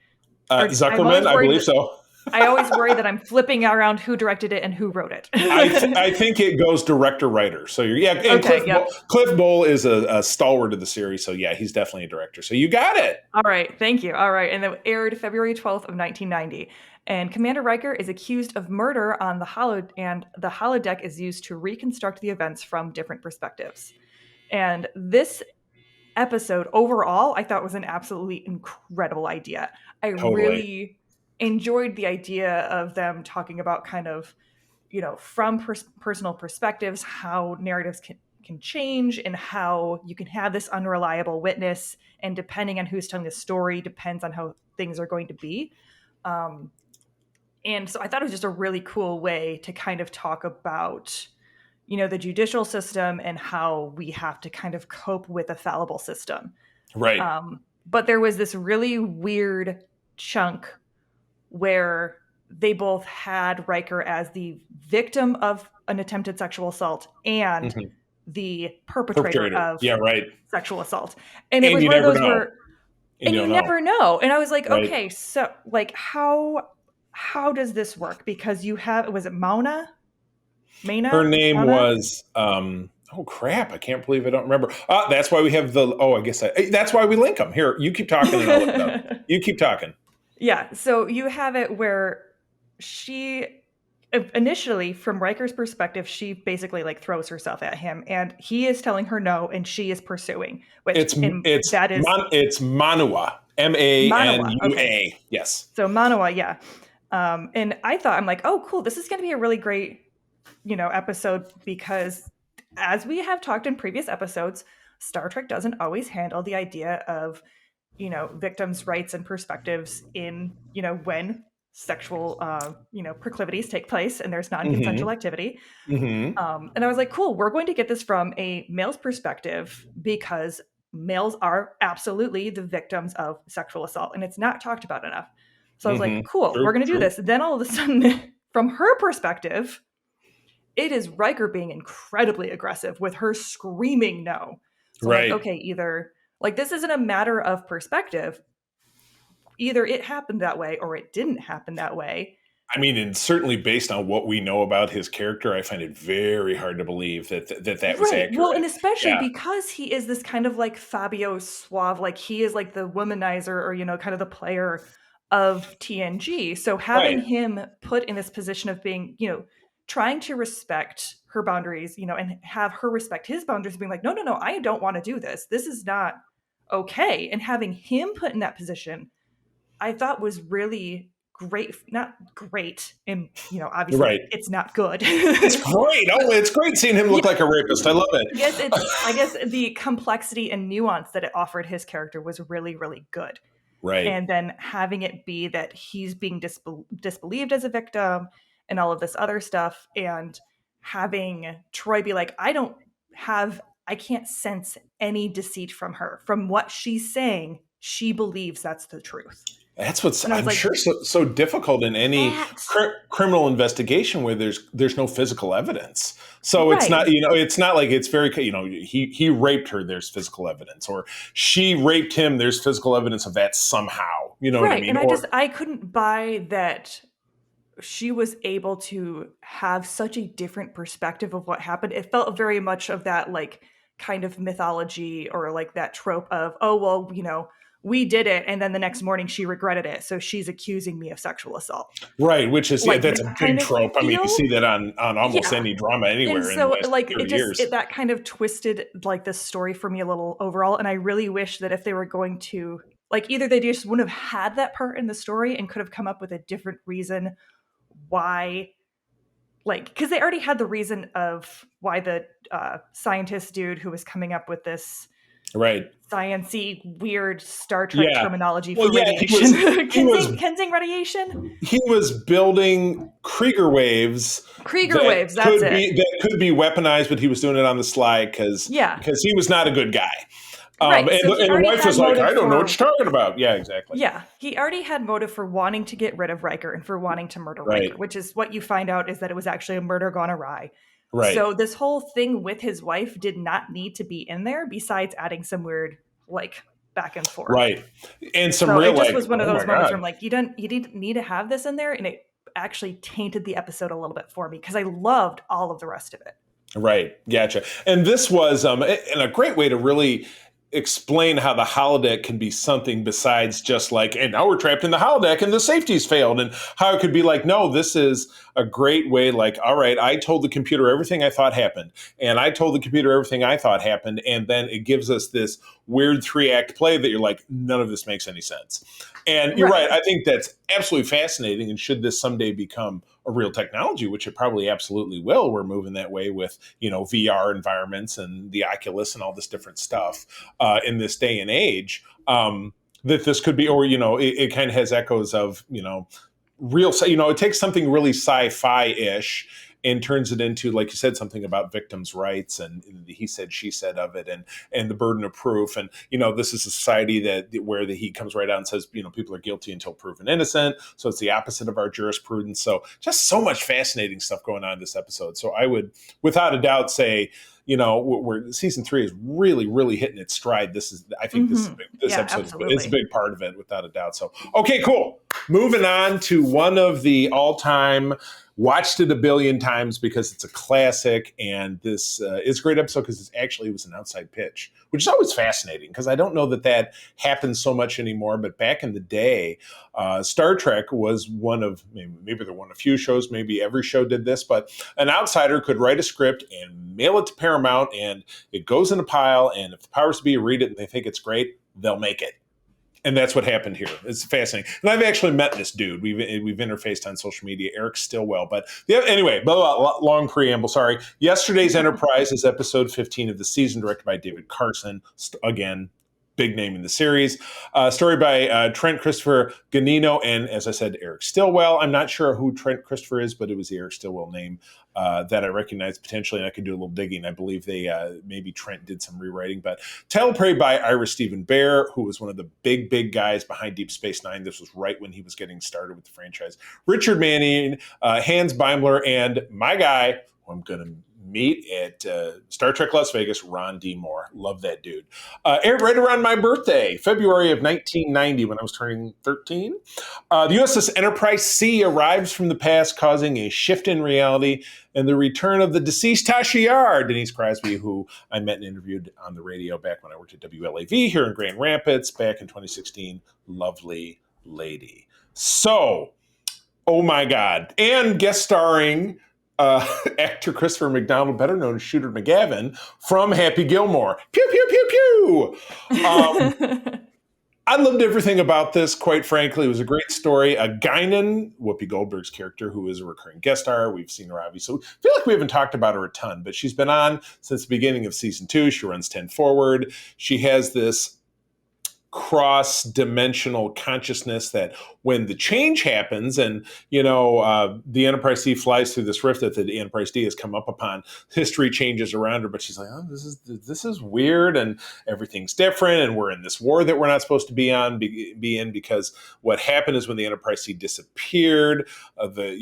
Zuckerman, I believe so. I always worry that I'm flipping around who directed it and who wrote it. I think it goes director-writer. So and Cliff Bull is a stalwart of the series. So yeah, he's definitely a director. So you got it. All right, thank you. All right, and it aired February 12th of 1990. And Commander Riker is accused of murder on the holodeck is used to reconstruct the events from different perspectives. And this episode overall, I thought was an absolutely incredible idea. I really enjoyed the idea of them talking about kind of, from personal perspectives, how narratives can change and how you can have this unreliable witness. And depending on who's telling the story depends on how things are going to be. And so I thought it was just a really cool way to kind of talk about, the judicial system and how we have to kind of cope with a fallible system. Right. But there was this really weird chunk where they both had Riker as the victim of an attempted sexual assault and the perpetrator of sexual assault. And it was one of those where, and you never know. And I was like, okay, so like how does this work? Because was it Mona? Her name was, oh crap, I can't believe I don't remember. That's why we have that's why we link them. Here, you keep talking and I'll look it up. You keep talking. Yeah, so you have it where she, initially, from Riker's perspective, she basically like throws herself at him and he is telling her no and she is pursuing. It's Manua, Manua. Okay. Yes. So Manua, yeah. And I thought, I'm like, oh, cool, this is going to be a really great episode because as we have talked in previous episodes, Star Trek doesn't always handle the idea of, victims' rights and perspectives in, when sexual, proclivities take place and there's non-consensual activity. And I was like, cool, we're going to get this from a male's perspective because males are absolutely the victims of sexual assault and it's not talked about enough. So I was like, cool, we're going to do this. Then all of a sudden, from her perspective, it is Riker being incredibly aggressive with her screaming no. So like, okay, either like this isn't a matter of perspective. Either it happened that way or it didn't happen that way. I mean, and certainly based on what we know about his character, I find it very hard to believe that was Right. Well, and accurate. especially Yeah, because he is this kind of like Fabio Suave, like he is like the womanizer or, kind of the player of TNG. So having right, him put in this position of being, trying to respect her boundaries, and have her respect his boundaries, being like, no, no, no, I don't want to do this. This is not okay. And having him put in that position, I thought was really great. Not great. And, obviously right. it's not good. It's great. Oh, it's great seeing him look like a rapist. I love it. I guess the complexity and nuance that it offered his character was really, really good. Right, And then having it be that he's being disbelieved as a victim and all of this other stuff, and having Troy be like, I can't sense any deceit from her. From what she's saying, she believes that's the truth. that's what's And I was I'm like, sure so difficult in any that criminal investigation where there's no physical evidence. So it's right. not it's not like it's very he raped her. There's physical evidence, or she raped him. There's physical evidence of that somehow. You know what I Right. mean? And Or I couldn't buy that she was able to have such a different perspective of what happened. It felt very much of that like kind of mythology or like that trope of, oh, well, we did it. And then the next morning she regretted it. So she's accusing me of sexual assault. right, which is Like that's a that big kind of trope. I mean, you feel. see that on almost Yeah. any drama And anywhere in the so last like 30 years. that kind of twisted like the story for me a little overall. And I really wish that if they were going to like either they just wouldn't have had that part in the story and could have come up with a different reason why, like, because they already had the reason of why the scientist dude who was coming up with this Right. science-y weird Star Trek Yeah. terminology Well, for yeah, radiation. he was Kensing radiation. he was building Krieger waves Krieger waves, that's it. that could be weaponized, but he was doing it on the sly Yeah, because he was not a good guy. right. So he And the already wife had was like, motive I don't know what for. you're talking about. Yeah, exactly. Yeah, he already had motive for wanting to get rid of Riker and for wanting to murder Right. Riker, which is what you find out is that it was actually a murder gone awry. Right. So this whole thing with his wife did not need to be in there, besides adding some weird like back and forth. Right. And some So real it just like, was one of oh those my moments where God. I'm like, you didn't need to have this in there, and it actually tainted the episode a little bit for me because I loved all of the rest of it. Right. Gotcha. And this was and a great way to really explain how the holodeck can be something besides just like, and now we're trapped in the holodeck and the safety's failed, and how it could be like, no, this is a great way, like, all right, I told the computer everything I thought happened, and I told the computer everything I thought happened, and then it gives us this weird 3-act play that you're like, none of this makes any sense. And you're right. I think that's absolutely fascinating. And should this someday become a real technology, which it probably absolutely will, we're moving that way with, VR environments and the Oculus and all this different stuff in this day and age, that this could be, or, it kind of has echoes of, real, it takes something really sci-fi-ish and turns it into, like you said, something about victims' rights and he said, she said of it, and the burden of proof. And, this is a society where he comes right out and says, people are guilty until proven innocent. So it's the opposite of our jurisprudence. So just so much fascinating stuff going on in this episode. So I would, without a doubt, say, where season 3 is really, really hitting its stride. I think this episode is a big part of it, without a doubt. So, okay, cool. Moving on to one of the all-time, watched it a billion times because it's a classic, and this is a great episode because it was an outside pitch, which is always fascinating because I don't know that happens so much anymore. But back in the day, Star Trek was one of maybe they're one of few shows, maybe every show did this, but an outsider could write a script and mail it to Paramount, and it goes in a pile. And if the powers to be read it and they think it's great, they'll make it. And that's what happened here. It's fascinating. And I've actually met this dude. We've interfaced on social media, Eric Stillwell. But anyway, long preamble, sorry. Yesterday's Enterprise is episode 15 of the season, directed by David Carson. Again, big name in the series. Story by Trent Christopher Ganino and, as I said, Eric Stillwell. I'm not sure who Trent Christopher is, but it was the Eric Stillwell name that I recognized potentially, and I could do a little digging. I believe maybe Trent did some rewriting. But Title Prey by Ira Stephen Bear, who was one of the big guys behind Deep Space Nine. This was right when he was getting started with the franchise. Richard Manning, Hans Beimler, and my guy, who I'm going to meet at Star Trek Las Vegas, Ron D. Moore. Love that dude. Aired right around my birthday, February of 1990, when I was turning 13. The USS Enterprise C arrives from the past, causing a shift in reality and the return of the deceased Tasha Yar, Denise Crosby, who I met and interviewed on the radio back when I worked at WLAV here in Grand Rapids back in 2016. Lovely lady. So, oh my God. And guest starring actor Christopher McDonald, better known as Shooter McGavin, from Happy Gilmore. Pew, pew, pew, pew. I loved everything about this, quite frankly. It was a great story. Guinan, Whoopi Goldberg's character, who is a recurring guest star. We've seen her, obviously. I feel like we haven't talked about her a ton, but she's been on since the beginning of season 2. She runs 10 Forward. She has this cross-dimensional consciousness that when the change happens and the Enterprise C flies through this rift that the Enterprise D has come up upon, history changes around her, but she's like, oh, this is weird and everything's different and we're in this war that we're not supposed to be in, because what happened is when the Enterprise C disappeared, the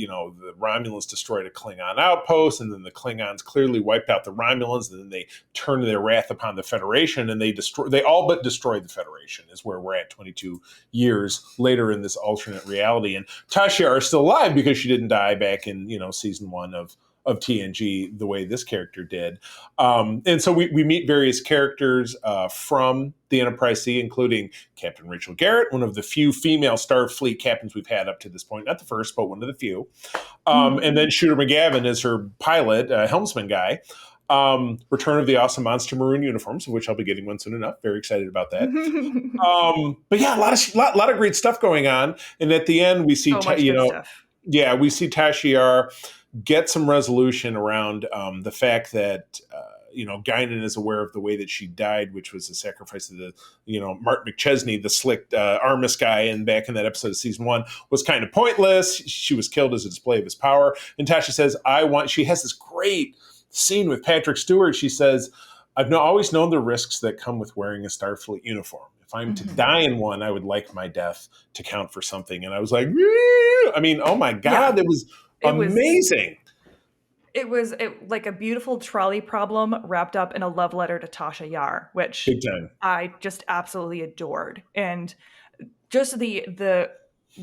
Romulans destroyed a Klingon outpost, and then the Klingons clearly wiped out the Romulans, and then they turned their wrath upon the Federation, and they all but destroyed the Federation, is where we're at 22 years later in this alternate reality. And Tasha Yar is still alive because she didn't die back in season 1 of TNG the way this character did. And so we meet various characters from the Enterprise C, including Captain Rachel Garrett, one of the few female Starfleet captains we've had up to this point. Not the first, but one of the few. And then Shooter McGavin is her pilot, helmsman guy. Return of the awesome monster maroon uniforms, of which I'll be getting one soon enough. Very excited about that. But yeah, a lot of great stuff going on. And at the end, we see so much good stuff. Yeah, we see Tasha Yar get some resolution around the fact that Guinan is aware of the way that she died, which was the sacrifice of the Mark McChesney, the slick Armis guy, and back in that episode of season 1 was kind of pointless. She was killed as a display of his power. And Tasha says, she has this great scene with Patrick Stewart. She says, I've always known the risks that come with wearing a Starfleet uniform. If I'm to die in one, I would like my death to count for something. And I was like, oh my God, it was amazing. It was like a beautiful trolley problem wrapped up in a love letter to Tasha Yar, which I just absolutely adored. And just the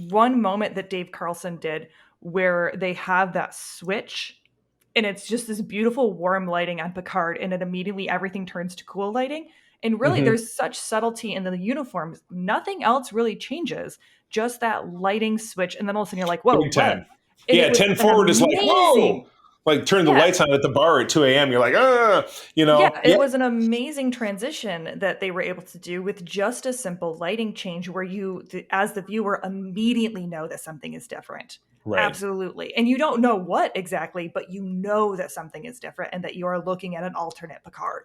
one moment that Dave Carlson did where they have that switch, and it's just this beautiful warm lighting on Picard, and it immediately everything turns to cool lighting. And really, there's such subtlety in the uniforms. Nothing else really changes. Just that lighting switch, and then all of a sudden you're like, whoa, what? Yeah, 10 Forward is like, whoa! Like turn the lights on at the bar at 2 a.m. You're like, Yeah, it was an amazing transition that they were able to do with just a simple lighting change where you, as the viewer, immediately know that something is different. Right. Absolutely. And you don't know what exactly, but you know that something is different and that you are looking at an alternate Picard.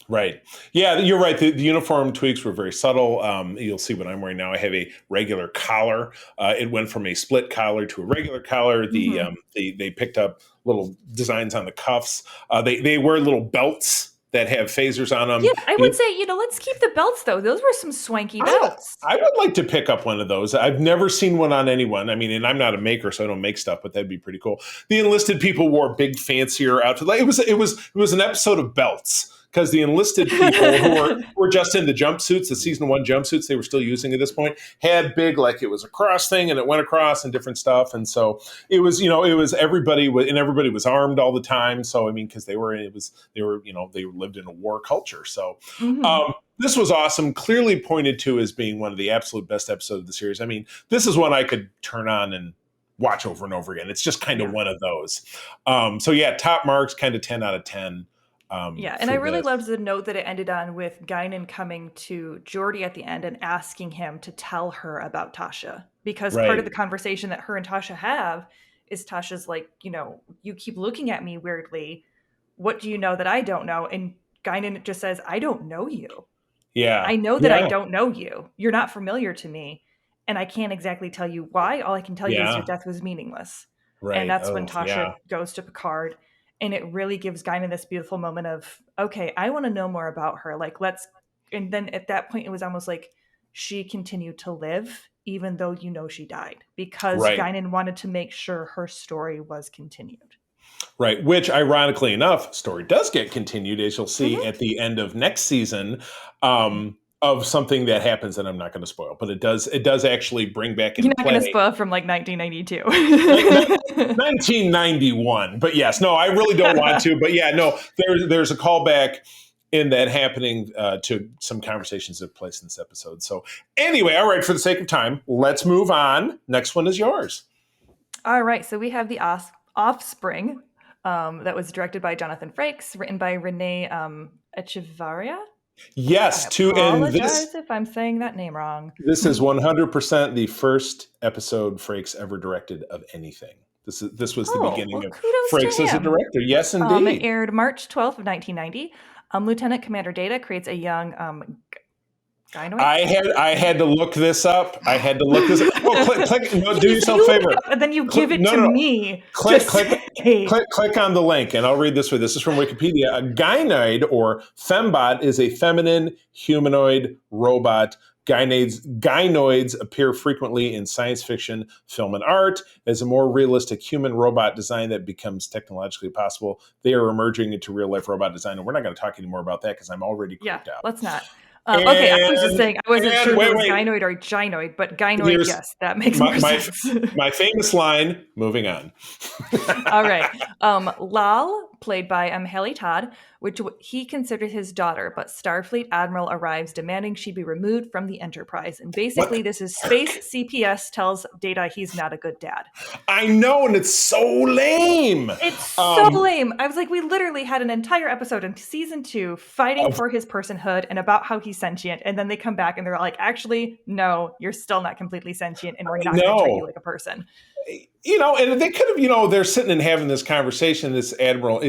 Right. Yeah, you're right. The uniform tweaks were very subtle. You'll see what I'm wearing now. I have a regular collar. It went from a split collar to a regular collar. They picked up little designs on the cuffs. They wear little belts that have phasers on them. Yeah, I would say, let's keep the belts, though. Those were some swanky belts. I would like to pick up one of those. I've never seen one on anyone. I mean, and I'm not a maker, so I don't make stuff, but that'd be pretty cool. The enlisted people wore big, fancier outfits. It was an episode of belts. Because the enlisted people who were just in the jumpsuits, the season 1 jumpsuits they were still using at this point, had big, like it was a cross thing and it went across and different stuff. And so it was everybody was armed all the time. So, I mean, because they lived in a war culture. So this was awesome. Clearly pointed to as being one of the absolute best episodes of the series. I mean, this is one I could turn on and watch over and over again. It's just kind of one of those. So yeah, top marks, kind of 10 out of 10. And I really loved the note that it ended on with Guinan coming to Geordi at the end and asking him to tell her about Tasha. Because part of the conversation that her and Tasha have is Tasha's like, you keep looking at me weirdly. What do you know that I don't know? And Guinan just says, I don't know you. Yeah. I know that I don't know you. You're not familiar to me. And I can't exactly tell you why. All I can tell you is your death was meaningless. Right. And that's when Tasha goes to Picard. And it really gives Guinan this beautiful moment of, okay, I want to know more about her. Like, and then at that point, it was almost like she continued to live, even though she died, because Guinan wanted to make sure her story was continued. Right, which ironically enough, story does get continued, as you'll see at the end of next season, of something that happens that I'm not going to spoil, but it does actually bring back You're into not going to play spoil from like 1992. 1991. But yes, no, I really don't want to. But yeah, no, there's a callback in that happening to some conversations that took place in this episode. So anyway, all right, for the sake of time, let's move on. Next one is yours. All right, so we have The Offspring, that was directed by Jonathan Frakes, written by Renee Echevarria. Yes, I apologize if I'm saying that name wrong. This is 100% the first episode Frakes ever directed of anything. This was the beginning of Frakes as a director. Yes, indeed. It aired March 12th of 1990. Lieutenant Commander Data creates a young gynoid. I had to look this up. Well, click. No, do yourself a favor. And then you give it to me. Click on the link, and I'll read this way. This is from Wikipedia. A gynoid or fembot is a feminine humanoid robot. Gynoids appear frequently in science fiction, film, and art. As a more realistic human robot design that becomes technologically possible, they are emerging into real life robot design. And we're not going to talk anymore about that because I'm already creeped out. Let's not. Okay, I was just saying, I wasn't sure if it was gynoid or gynoid, but gynoid, yes, that makes more sense. My famous line, moving on. All right. Lal, played by Haley Todd, which he considered his daughter, but Starfleet Admiral arrives demanding she be removed from the Enterprise. And basically, this is space CPS tells Data he's not a good dad. I know, and it's so lame. It's so lame. I was like, we literally had an entire episode in season 2 fighting for his personhood and about how he's sentient. And then they come back and they're like, actually, no, you're still not completely sentient and we're not going to treat you like a person. And they could have, they're sitting and having this conversation. This Admiral.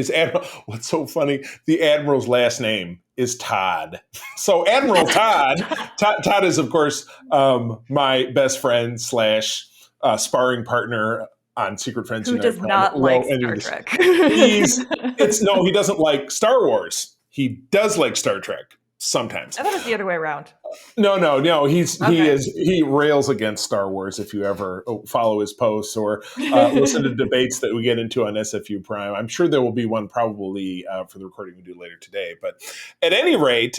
What's so funny? The Admiral's last name is Todd. So Admiral Todd, Todd is, of course, my best friend / sparring partner on Secret Friends. Who does not like Star Trek. He doesn't like Star Wars. He does like Star Trek. Sometimes. I thought it was the other way around. No. He rails against Star Wars. If you ever follow his posts or listen to debates that we get into on SFU Prime, I'm sure there will be one probably for the recording we do later today. But at any rate,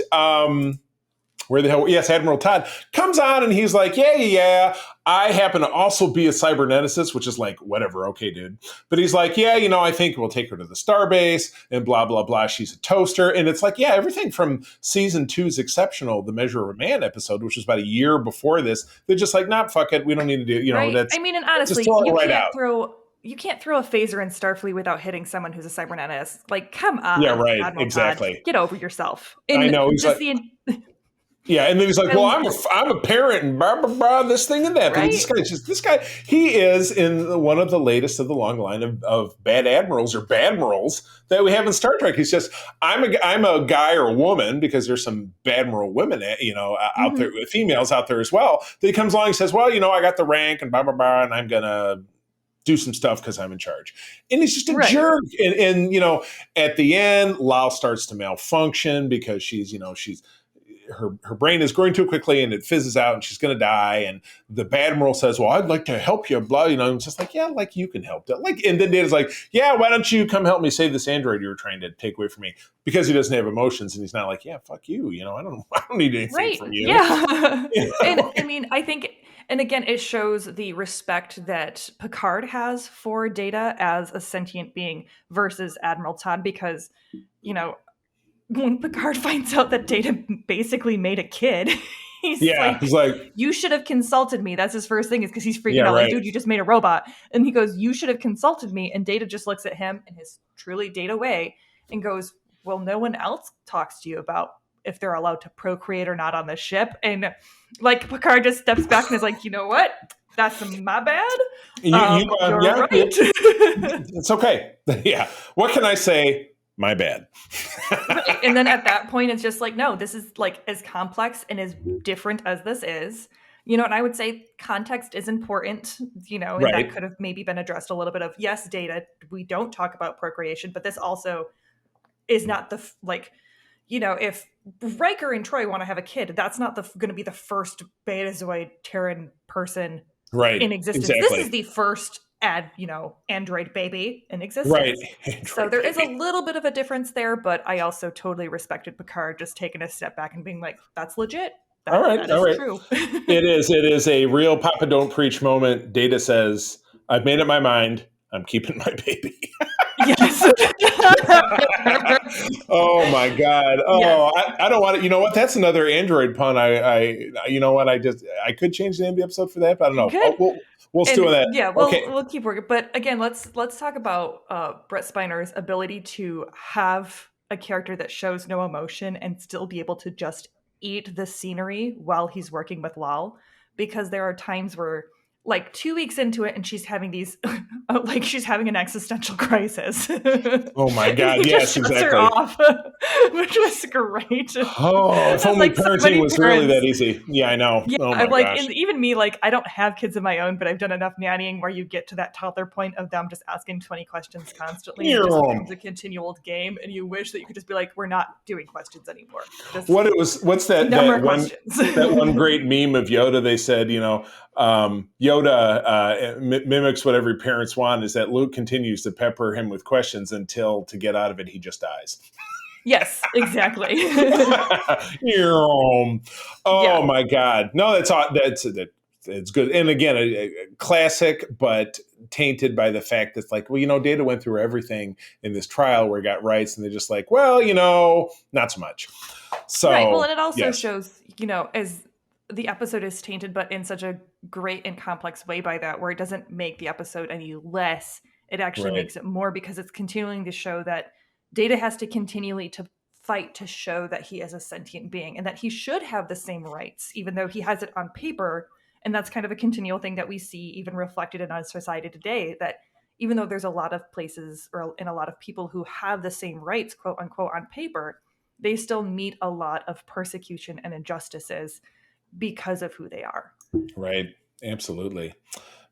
where the hell? Yes, Admiral Todd comes on and he's like, yeah. I happen to also be a cyberneticist, which is like, whatever, okay, dude. But he's like, I think we'll take her to the starbase and blah, blah, blah. She's a toaster. And it's like, everything from season 2's Exceptional, the Measure of a Man episode, which was about a year before this. They're just like, nah, fuck it. We don't need to do, right? That's, and honestly, you can't throw a phaser in Starfleet without hitting someone who's a cyberneticist. Like, come on. Yeah, right. Admiral Exactly. Todd. Get over yourself. I know. He's like, yeah, and then he's like, "Well, I'm a parent, and blah blah blah, this thing and that." Right? This guy. He is in one of the latest of the long line of bad admirals or badmirals that we have in Star Trek. He's just, I'm a guy or a woman, because there's some badmiral women, out there, females out there as well. That he comes along and says, "Well, I got the rank and blah blah blah, and I'm gonna do some stuff because I'm in charge." And he's just a jerk. And at the end, Lal starts to malfunction because she's her brain is growing too quickly and it fizzes out and she's going to die. And the Badmiral says, "Well, I'd like to help you." Blah, it's just like, yeah, like you can help. And then Data's like, "Yeah, why don't you come help me save this android you were trying to take away from me?" Because he doesn't have emotions and he's not like, "Yeah, fuck you. I don't need anything from you." Yeah. And I think, and again, it shows the respect that Picard has for Data as a sentient being versus Admiral Todd, because, when Picard finds out that Data basically made a kid, he's like, "You should have consulted me." That's his first thing, is because he's freaking out, like, "Dude, you just made a robot." And he goes, "You should have consulted me." And Data just looks at him in his truly Data way and goes, "Well, no one else talks to you about if they're allowed to procreate or not on the ship." And like, Picard just steps back and is like, "You know what? That's my bad. You're right." It's okay. Yeah. What can I say? My bad. And then at that point, it's just like, no, this is like as complex and as different as this is, and I would say context is important, and that could have maybe been addressed a little bit of, yes, Data, we don't talk about procreation, but this also is not the, if Riker and Troy want to have a kid, that's not going to be the first Betazoid Terran person in existence. Exactly. This is the first android baby in Right. existence. So Android there is a baby. little bit of a difference there, but I also totally respected Picard just taking a step back and being like, that's legit. All right. That All is right. true. It is. It is a real Papa Don't Preach moment. Data says, I've made up my mind. I'm keeping my baby. Yes. Oh my God. Yes. Oh, I don't want to. You know what? That's another Android pun. You know what? I could change the name of the episode for that, but I don't know. Good. We'll stew on And that. yeah, Okay. we'll keep working. But again, let's talk about Brett Spiner's ability to have a character that shows no emotion and still be able to just eat the scenery while he's working with Lal. Because there are times where, like 2 weeks into it, and she's having these, like she's having an existential crisis, Oh my and God. he just Yes, shuts her exactly. off, which was great. Oh, if It's only like so parenting many was really parents. that easy. Yeah, I know. Yeah, Oh I'm my like, gosh. and even me, like, I don't have kids of my own, but I've done enough nannying where you get to that toddler point of them just asking 20 questions constantly, and it just becomes a continual game, and you wish that you could just be like, we're not doing questions anymore. Just What's that no more that questions. one great meme of Yoda? They said, Yoda mimics what every parents want. Is that Luke continues to pepper him with questions until to get out of it he just dies. Yes, exactly. Oh Yeah. my God! No, it's good. And again, a classic, but tainted by the fact that, like, well, Data went through everything in this trial where he got rights, and they're just like, well, not so much. Right. Well, So and it also yes, shows, as the episode is tainted, but in such a great and complex way by that, where it doesn't make the episode any less. It actually right, makes it more because it's continuing to show that Data has to continually to fight to show that he is a sentient being and that he should have the same rights, even though he has it on paper. And that's kind of a continual thing that we see even reflected in our society today, that even though there's a lot of places or in a lot of people who have the same rights, quote unquote, on paper, they still meet a lot of persecution and injustices because of who they are. right, absolutely.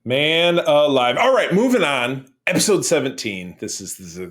Man alive. All right, moving on. Episode 17. This is the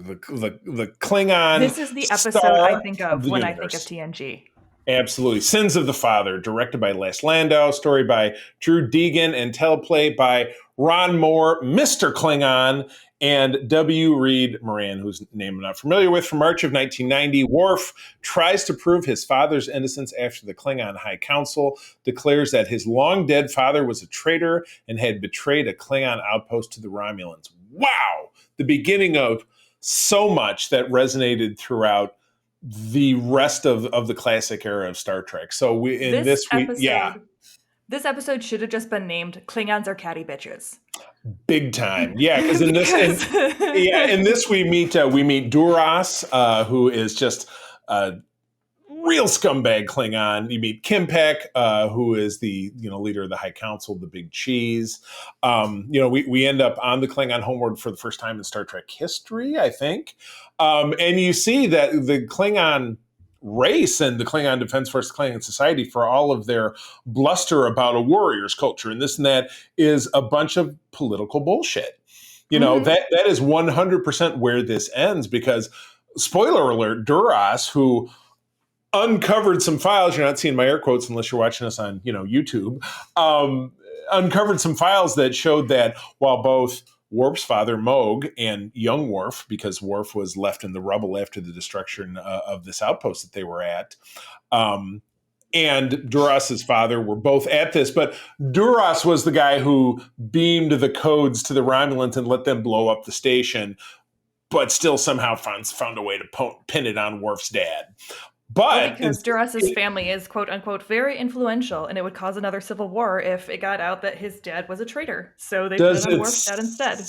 Klingon This is the episode I star think of of the when I think of universe. TNG. Absolutely. Sins of the Father, directed by Les Landau, story by Drew Deegan, and teleplay by Ron Moore, Mr. Klingon, and W. Reed Moran, whose name I'm not familiar with. From March of 1990, Worf tries to prove his father's innocence after the Klingon High Council declares that his long-dead father was a traitor and had betrayed a Klingon outpost to the Romulans. Wow! The beginning of so much that resonated throughout the rest of the classic era of Star Trek. So This episode should have just been named Klingons Are Catty Bitches. big time, yeah. Because Because in this we meet Duras, who is just a real scumbag Klingon. You meet Kimpek, who is the leader of the High Council, the Big Cheese. We end up on the Klingon homeworld for the first time in Star Trek history, I think. And you see that the Klingon race and the Klingon Defense Force, Klingon Society, for all of their bluster about a warrior's culture and this and that, is a bunch of political bullshit. That is 100% where this ends, because, spoiler alert, Duras, who uncovered some files. You're not seeing my air quotes unless you're watching us on, YouTube. Uncovered some files that showed that while both Worf's father, Moog, and young Worf, because Worf was left in the rubble after the destruction of this outpost that they were at, and Duras's father were both at this. But Duras was the guy who beamed the codes to the Romulans and let them blow up the station, but still somehow found a way to pin it on Worf's dad. But because Duras's family is, quote unquote, very influential, and it would cause another civil war if it got out that his dad was a traitor. So they put it on Worf's dad instead.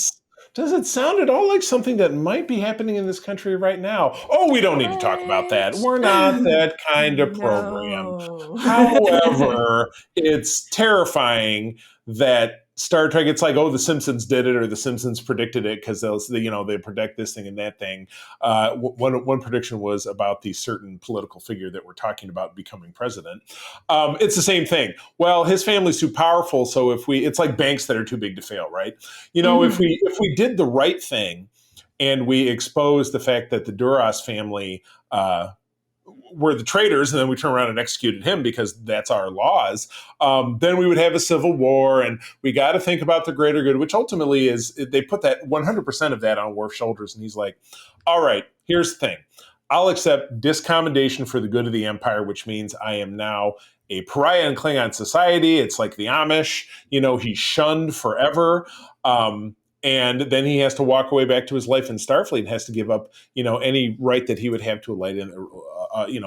Does it sound at all like something that might be happening in this country right now? Oh, we don't need to talk about that. We're not that kind of program. No. However, it's terrifying that Star Trek, it's like, oh, The Simpsons did it, or The Simpsons predicted it, because they predict this thing and that thing. One prediction was about the certain political figure that we're talking about becoming president. It's the same thing. Well, his family's too powerful, so it's like banks that are too big to fail, right? If we did the right thing and we exposed the fact that the Duras family were the traitors, and then we turn around and executed him because that's our laws, then we would have a civil war. And we got to think about the greater good, which ultimately is, they put that 100% of that on Worf's shoulders. And he's like, all right, here's the thing. I'll accept discommendation for the good of the Empire, which means I am now a pariah in Klingon society. It's like the Amish, he's shunned forever. And then he has to walk away back to his life in Starfleet and has to give up, any right that he would have to a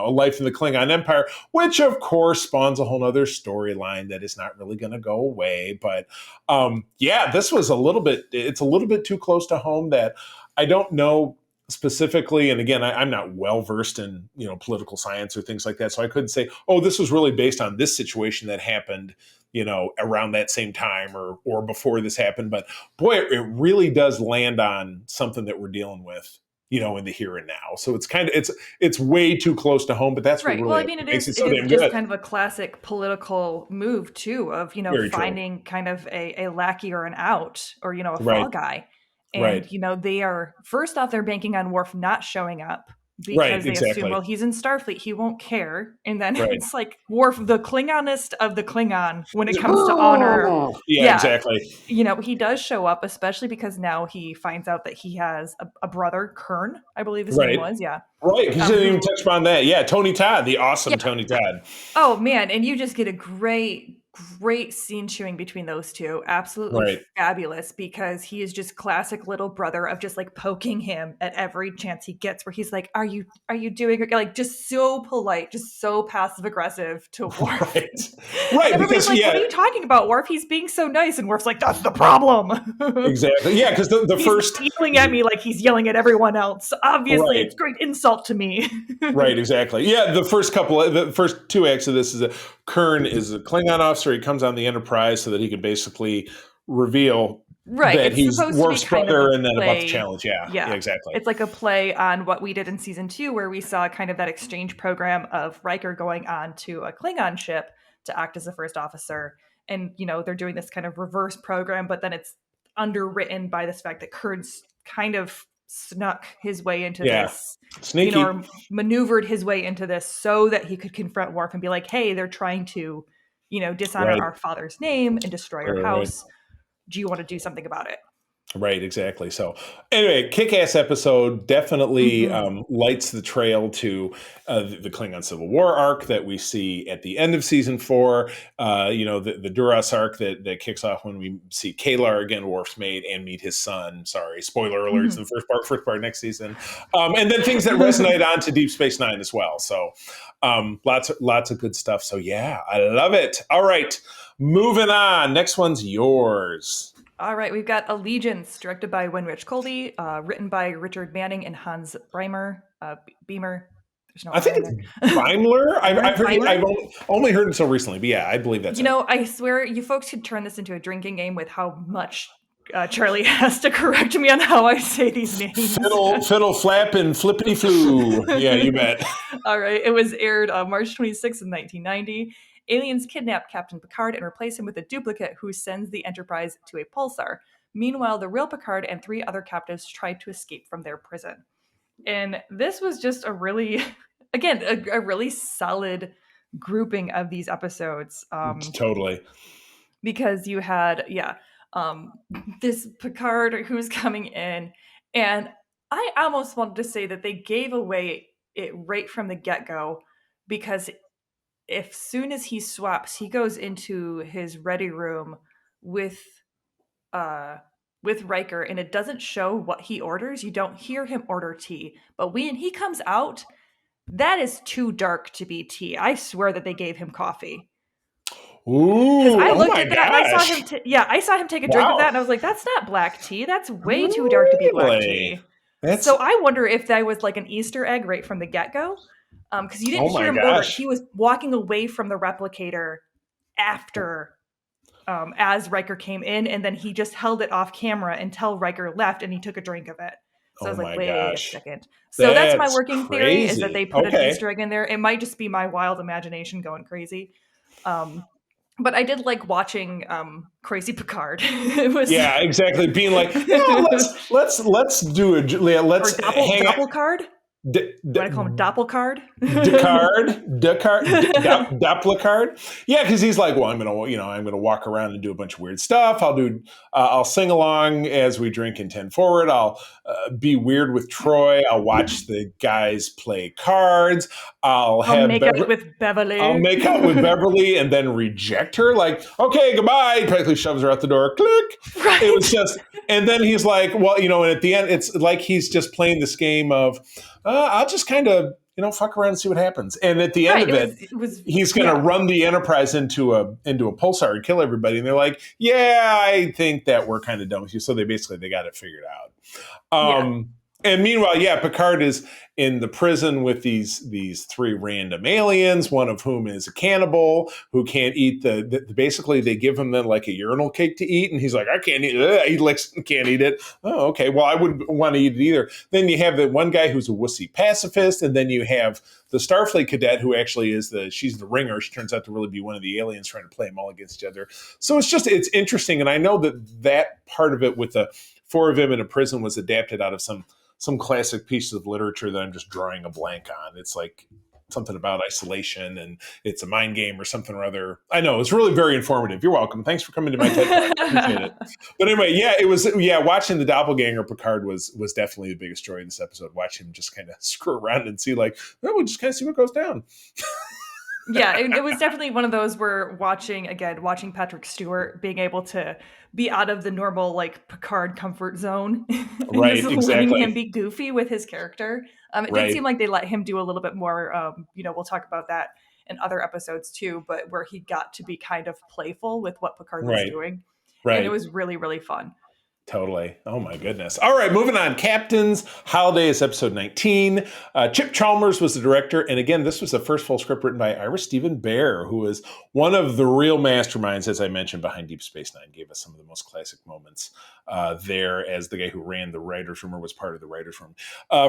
life in the Klingon Empire, which of course spawns a whole other storyline that is not really going to go away. But this was it's a little bit too close to home that I don't know specifically. And again, I'm not well versed in, political science or things like that. So I couldn't say, oh, this was really based on this situation that happened, around that same time or before this happened. But boy, it really does land on something that we're dealing with, in the here and now. So it's it's way too close to home, but that's right. What really well, I mean, it is just good. Kind of a classic political move too, of, Very finding true. kind of a lackey or an out, or, a fall Right. guy. And, Right. They are, first off, they're banking on Worf not showing up because they assume, well, he's in Starfleet, he won't care. And then Right. it's like Worf, the Klingonist of the Klingon when it comes to honor. Yeah, exactly. He does show up, especially because now he finds out that he has a brother, Kern, I believe his name was. Yeah. Right. He didn't even touch upon that. Yeah. Tony Todd, the awesome Tony Todd. Oh, man. And you just get a great scene chewing between those two. Absolutely fabulous, because he is just classic little brother of just like poking him at every chance he gets, where he's like, are you doing it? Like, just so polite, just so passive aggressive to Worf. Right. And everybody's like, what are you talking about, Worf? He's being so nice. And Worf's like, that's the problem. Exactly. Yeah. Because the first yelling at me like he's yelling at everyone else. Obviously, it's a great insult to me. Right. Exactly. Yeah. The first two acts of this is Kern is a Klingon officer. He comes on the Enterprise so that he can basically reveal that he's Worf's brother, and then about the challenge. Yeah, exactly. It's like a play on what we did in season 2, where we saw kind of that exchange program of Riker going on to a Klingon ship to act as a first officer. And, they're doing this kind of reverse program, but then it's underwritten by this fact that Kern's kind of snuck his way into this, sneaky, or maneuvered his way into this so that he could confront Worf and be like, hey, they're trying to, dishonor our father's name and destroy our house. Do you want to do something about it? Right, exactly. So anyway, kick-ass episode, definitely lights the trail to the Klingon Civil War arc that we see at the end of season 4. The Duras arc that kicks off when we see Kalar again, Worf's mate, and meet his son. Sorry, spoiler alerts in the first part next season. And then things that resonate on to Deep Space Nine as well. So lots of good stuff. So yeah, I love it. All right, moving on. Next one's yours. All right, we've got Allegiance, directed by Winrich Kolbe, written by Richard Manning and Hans Beamer. There's no I think it's Beimler. I've only heard it so recently, but yeah, I believe that's I swear you folks could turn this into a drinking game with how much Charlie has to correct me on how I say these names. Fiddle, flap, and flippity flu. Yeah, you bet. All right, it was aired on March 26th in 1990. Aliens kidnap Captain Picard and replace him with a duplicate who sends the Enterprise to a pulsar. Meanwhile, the real Picard and 3 other captives try to escape from their prison. And this was just a really, again, a really solid grouping of these episodes. Totally. Because you had, this Picard who's coming in, and I almost wanted to say that they gave away it right from the get-go, because if soon as he swaps, he goes into his ready room with Riker, and it doesn't show what he orders. You don't hear him order tea, but when he comes out, that is too dark to be tea. I swear that they gave him coffee. Ooh! Because I looked at that, and I saw him. I saw him take a drink of that, and I was like, "That's not black tea. That's way too dark to be black tea." So I wonder if that was like an Easter egg right from the get-go. Because you didn't hear him order. He was walking away from the replicator after, as Riker came in, and then he just held it off camera until Riker left, and he took a drink of it. So I was like, wait a second. So that's my working theory, is that they put an Easter egg in there. It might just be my wild imagination going crazy. But I did like watching Crazy Picard. It was exactly, being like, let's do a let's Doppelcard. You want to call him Doppelcard? Doppelcard. Yeah, because he's like, well, I'm gonna walk around and do a bunch of weird stuff. I'll sing along as we drink and 10 forward. I'll be weird with Troy. I'll watch the guys play cards. I'll make out with Beverly. I'll make out with Beverly and then reject her. Like, okay, goodbye. He practically shoves her out the door. Click. Right. It was just, and then he's like, well, and at the end, it's like he's just playing this game of, I'll just kind of, fuck around and see what happens. And at the end of it, he's going to run the Enterprise into a pulsar and kill everybody. And they're like, yeah, I think that we're kind of done with you. So they got it figured out. And meanwhile, Picard is in the prison with these three random aliens, one of whom is a cannibal who can't eat basically they give him then like a urinal cake to eat. And he's like, I can't eat it. He can't eat it. Oh, okay. Well, I wouldn't want to eat it either. Then you have the one guy who's a wussy pacifist. And then you have the Starfleet cadet who actually she's the ringer. She turns out to really be one of the aliens trying to play them all against each other. So it's interesting. And I know that part of it with the four of them in a prison was adapted out of some classic pieces of literature that I'm just drawing a blank on. It's like something about isolation and it's a mind game or something or other. I know, it's really very informative. You're welcome. Thanks for coming to my TED Talk. Appreciate it. But anyway, watching the doppelganger Picard was definitely the biggest joy of this episode. Watch him just kind of screw around and see like, we'll just kind of see what goes down. Yeah, it was definitely one of those where watching Patrick Stewart being able to be out of the normal like Picard comfort zone, right? Just exactly. Letting him be goofy with his character. It did seem like they let him do a little bit more. We'll talk about that in other episodes too, but where he got to be kind of playful with what Picard was doing, and it was really, really fun. Totally. Oh, my goodness. All right, moving on. Captains. Holiday is episode 19. Chip Chalmers was the director. And again, this was the first full script written by Ira Stephen Bear, who is one of the real masterminds, as I mentioned, behind Deep Space Nine. Gave us some of the most classic moments there as the guy who ran the writer's room or was part of the writer's room.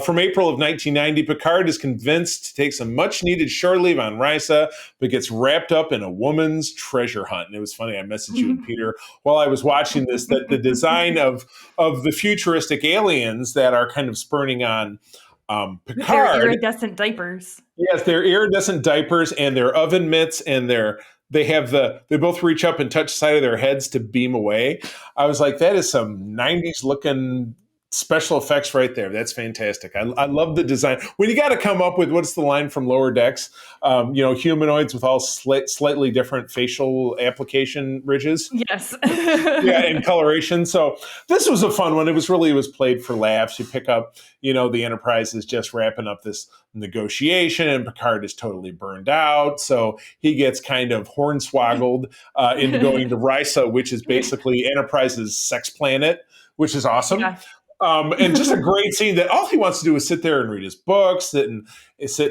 From April of 1990, Picard is convinced to take some much-needed shore leave on Risa, but gets wrapped up in a woman's treasure hunt. And it was funny. I messaged you and Peter while I was watching this, that the design of the futuristic aliens that are kind of spurning on Picard. Their iridescent diapers. Yes, they're iridescent diapers and their oven mitts and they both reach up and touch the side of their heads to beam away. I was like, that is some 90s looking special effects right there. That's fantastic. I love the design. When you got to come up with, what's the line from Lower Decks? Humanoids with all slightly different facial application ridges. Yes. And coloration. So this was a fun one. It was played for laughs. You pick up, the Enterprise is just wrapping up this negotiation and Picard is totally burned out. So he gets kind of hornswoggled into going to Risa, which is basically Enterprise's sex planet, which is awesome. Yeah. And just a great scene that all he wants to do is sit there and read his books, sitting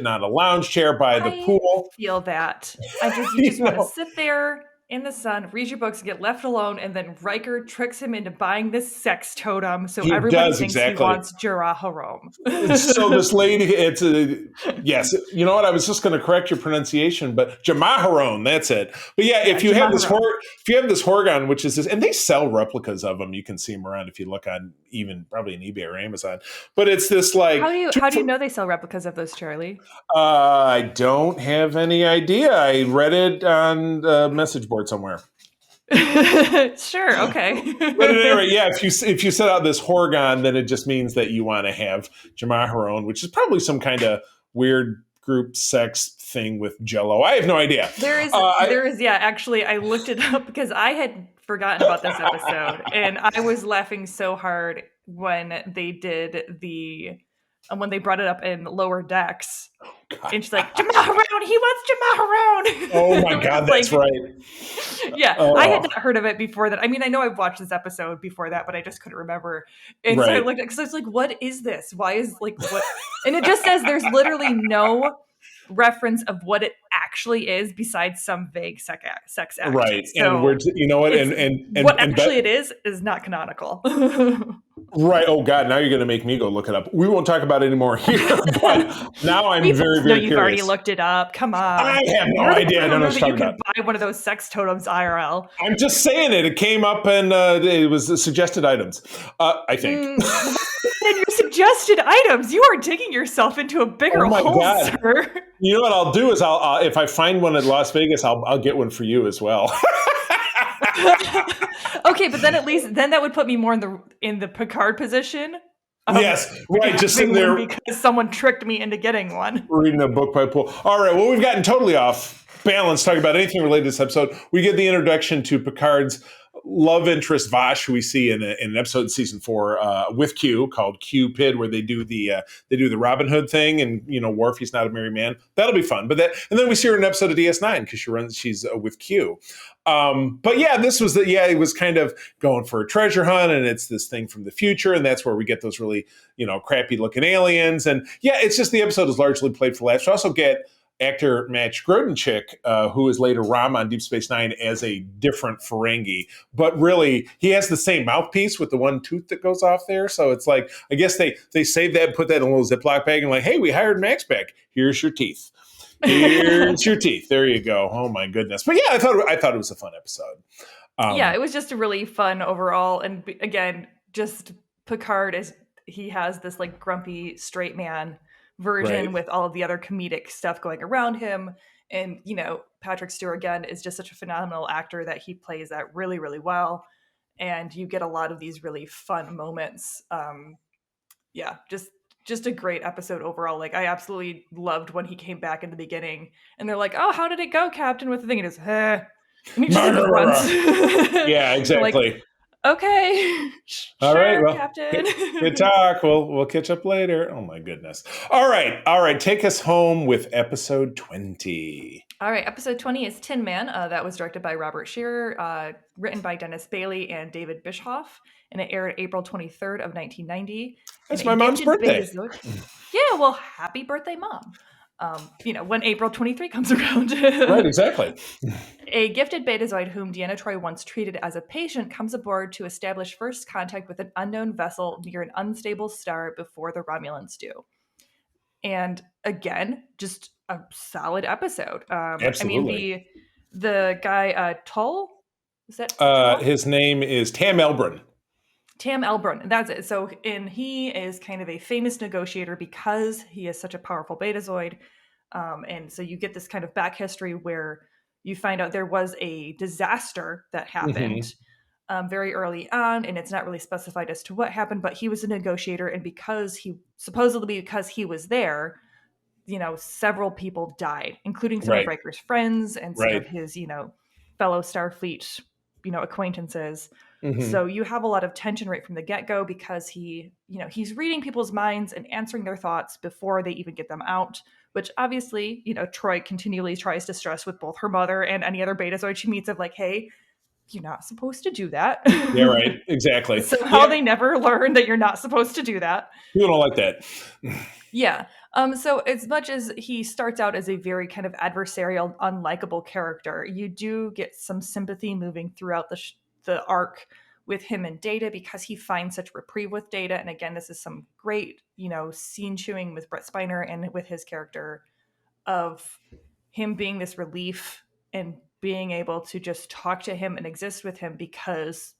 on a lounge chair by the pool. I feel that. You just want to sit there in the sun, read your books, get left alone, and then Riker tricks him into buying this sex totem, so everybody thinks he wants Jaraharom. So this lady, yes, you know what? I was just going to correct your pronunciation, but Jamaharon, that's it. But if you have this Horgon, which is this, and they sell replicas of them, you can see them around if you look on even probably on eBay or Amazon. But it's this like, how do you know they sell replicas of those, Charlie? I don't have any idea. I read it on the message board somewhere. Sure, okay. But anyway, if you set out this Horgon, then it just means that you want to have Jamaharon, which is probably some kind of weird group sex thing with Jello. I have no idea. There is, actually, I looked it up because I had forgotten about this episode, and I was laughing so hard when they did when they brought it up in Lower Decks. God. And she's like, Jamaharon, he wants Jamaharon. Oh my God, that's right. Yeah, I had not heard of it before that. I mean, I know I've watched this episode before that, but I just couldn't remember. And so I looked at, because I was like, what is this? Why is what? And it just says there's literally no reference of what it actually is besides some vague sex act. Right. So and we're, you know what? And what actually it is not canonical. Right. Oh God. Now you're going to make me go look it up. We won't talk about it anymore here, but now I'm We very, both know very you've already curious. looked it up. Come on. I have no You're the idea. I one don't who know knew what that you're you talking could about. buy one of those sex totems IRL. I'm just saying it. It came up and it was the suggested items, I think. What in your suggested items? You are digging yourself into a bigger Oh my hole, God. sir. You know what I'll do is I'll if I find one at Las Vegas, I'll get one for you as well. Okay, but then at least then that would put me more in the Picard position of Yes, right. Just sitting having one there because someone tricked me into getting one. reading a book by Pool. All right. Well, we've gotten totally off balance talking about anything related to this episode. We get the introduction to Picard's love interest Vash, who we see in an episode in season 4 with Q called Cupid, where they do the Robin Hood thing, and Worf, he's not a married man. That'll be fun. And then we see her in an episode of DS9 because she's with Q. But yeah, it was kind of going for a treasure hunt, and it's this thing from the future, and that's where we get those really crappy looking aliens, and yeah, it's just the episode is largely played for laughs. We also get actor Matt Grodenchik, who is later Ram on Deep Space Nine, as a different Ferengi. But really, he has the same mouthpiece with the one tooth that goes off there. So it's like, I guess they saved that and put that in a little Ziploc bag and like, hey, we hired Max back. Here's your teeth. Here's your teeth. There you go. Oh my goodness. But yeah, I thought it was a fun episode. Yeah, it was just a really fun overall. And again, just Picard he has this like grumpy straight man version Right. with all of the other comedic stuff going around him. And, Patrick Stewart, again, is just such a phenomenal actor that he plays that really, really well. And you get a lot of these really fun moments. Yeah, just a great episode overall. Like, I absolutely loved when he came back in the beginning and they're like, oh, how did it go, Captain, with the thing? And he goes, and he just like, runs. Yeah, exactly. Like, okay. All right, well, Captain. good talk. We'll catch up later. Oh my goodness. All right. Take us home with episode 20. All right, episode 20 is Tin Man. That was directed by Robert Shearer, written by Dennis Bailey and David Bischoff, and it aired April 23rd of 1990. That's my mom's birthday. Yeah, well, happy birthday, Mom. When April 23 comes around. Right, exactly. A gifted betazoid whom Deanna Troi once treated as a patient comes aboard to establish first contact with an unknown vessel near an unstable star before the Romulans do. And again, just a solid episode. Absolutely. I mean, the guy, Tull, is that? His name is Tam Elbrun. Tam Elbrun, that's it. So, and he is kind of a famous negotiator because he is such a powerful betazoid. And so you get this kind of back history where you find out there was a disaster that happened very early on, and it's not really specified as to what happened, but he was a negotiator, and because he was there, several people died, including some of Riker's friends and some of his, fellow Starfleet, acquaintances. So you have a lot of tension right from the get-go because he's reading people's minds and answering their thoughts before they even get them out, which obviously, Troi continually tries to stress with both her mother and any other betazoid she meets of like, hey, you're not supposed to do that. Yeah, right. Exactly. Somehow they never learn that you're not supposed to do that. People don't like that. Yeah. So as much as he starts out as a very kind of adversarial, unlikable character, you do get some sympathy moving throughout the arc with him and Data because he finds such reprieve with Data. And again, this is some great, scene chewing with Brett Spiner and with his character of him being this relief and being able to just talk to him and exist with him because,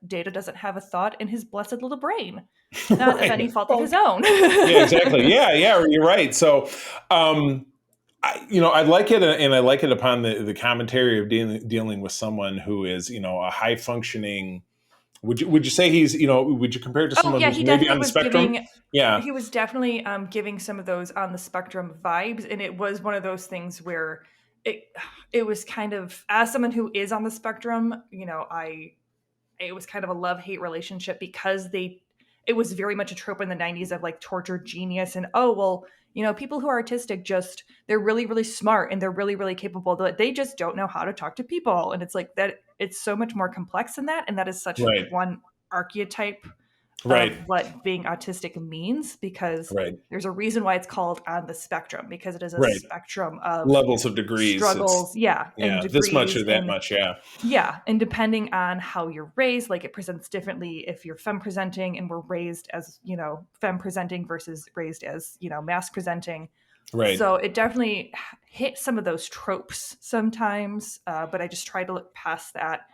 Data doesn't have a thought in his blessed little brain. Not of any fault of his own. Yeah, exactly. Yeah, you're right. So, I like it, and I like it upon the commentary of dealing with someone who is, a high functioning. Would you say he's, would you compare it to someone who's maybe on the spectrum? He was definitely giving some of those on the spectrum vibes, and it was one of those things where it was kind of, as someone who is on the spectrum, it was kind of a love-hate relationship because it was very much a trope in the 90s of like tortured genius and, people who are artistic they're really, really smart and they're really, really capable. They just don't know how to talk to people. And it's like that, it's so much more complex than that. And that is such one archetype Right. of what being autistic means, because Right. there's a reason why it's called on the spectrum, because it is a Right. spectrum of Levels of degrees. struggles, and This much degrees, or that much. Yeah. and depending on how you're raised, like it presents differently if you're femme presenting and we're raised as, femme presenting versus raised as, mask presenting. Right. So it definitely hit some of those tropes sometimes, but I just try to look past that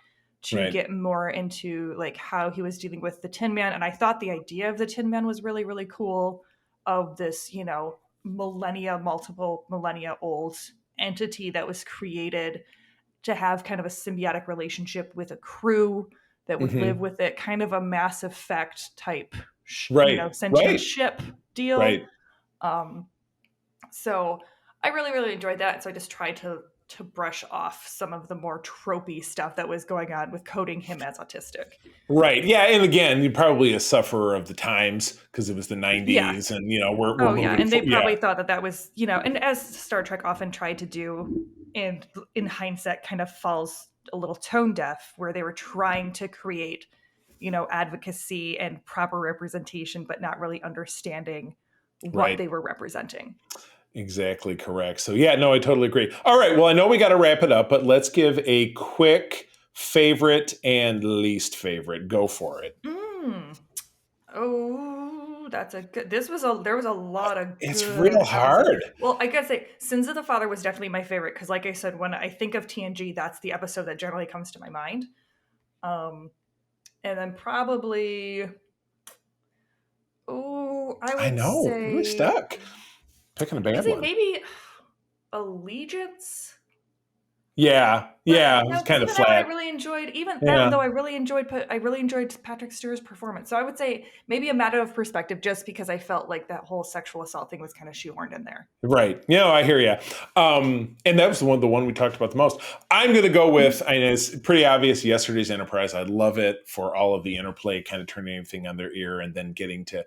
to Right. get more into like how he was dealing with the Tin Man. And I thought the idea of the Tin Man was really, really cool, of this, multiple millennia old entity that was created to have kind of a symbiotic relationship with a crew that would live with it, kind of a Mass Effect type, Right. sentient Right. ship deal. Right. So I really, really enjoyed that. So I just tried to brush off some of the more tropey stuff that was going on with coding him as autistic. Right. Yeah. And again, you're probably a sufferer of the times because it was the 90s Yeah. and, we're moving. And they probably thought that was, and as Star Trek often tried to do, and in hindsight kind of falls a little tone deaf, where they were trying to create, advocacy and proper representation, but not really understanding what they were representing. Exactly correct. So yeah, no, I totally agree. All right. Well, I know we got to wrap it up, but let's give a quick favorite and least favorite. Go for it. Oh, that's a good. There was a lot of. It's good real episodes. hard. Well, I gotta say, Sins of the Father was definitely my favorite because, like I said, when I think of TNG, that's the episode that generally comes to my mind. And then probably, I know. say We're stuck. Picking a bad I'd say one. maybe Allegiance. Yeah, it was kind of flat. I really enjoyed, though I really enjoyed Patrick Stewar's performance. So I would say maybe a matter of perspective, just because I felt like that whole sexual assault thing was kind of shoehorned in there. Right. I hear you. And that was the one we talked about the most. I'm going to go with, I know it's pretty obvious, Yesterday's Enterprise. I love it for all of the interplay, kind of turning everything on their ear and then getting to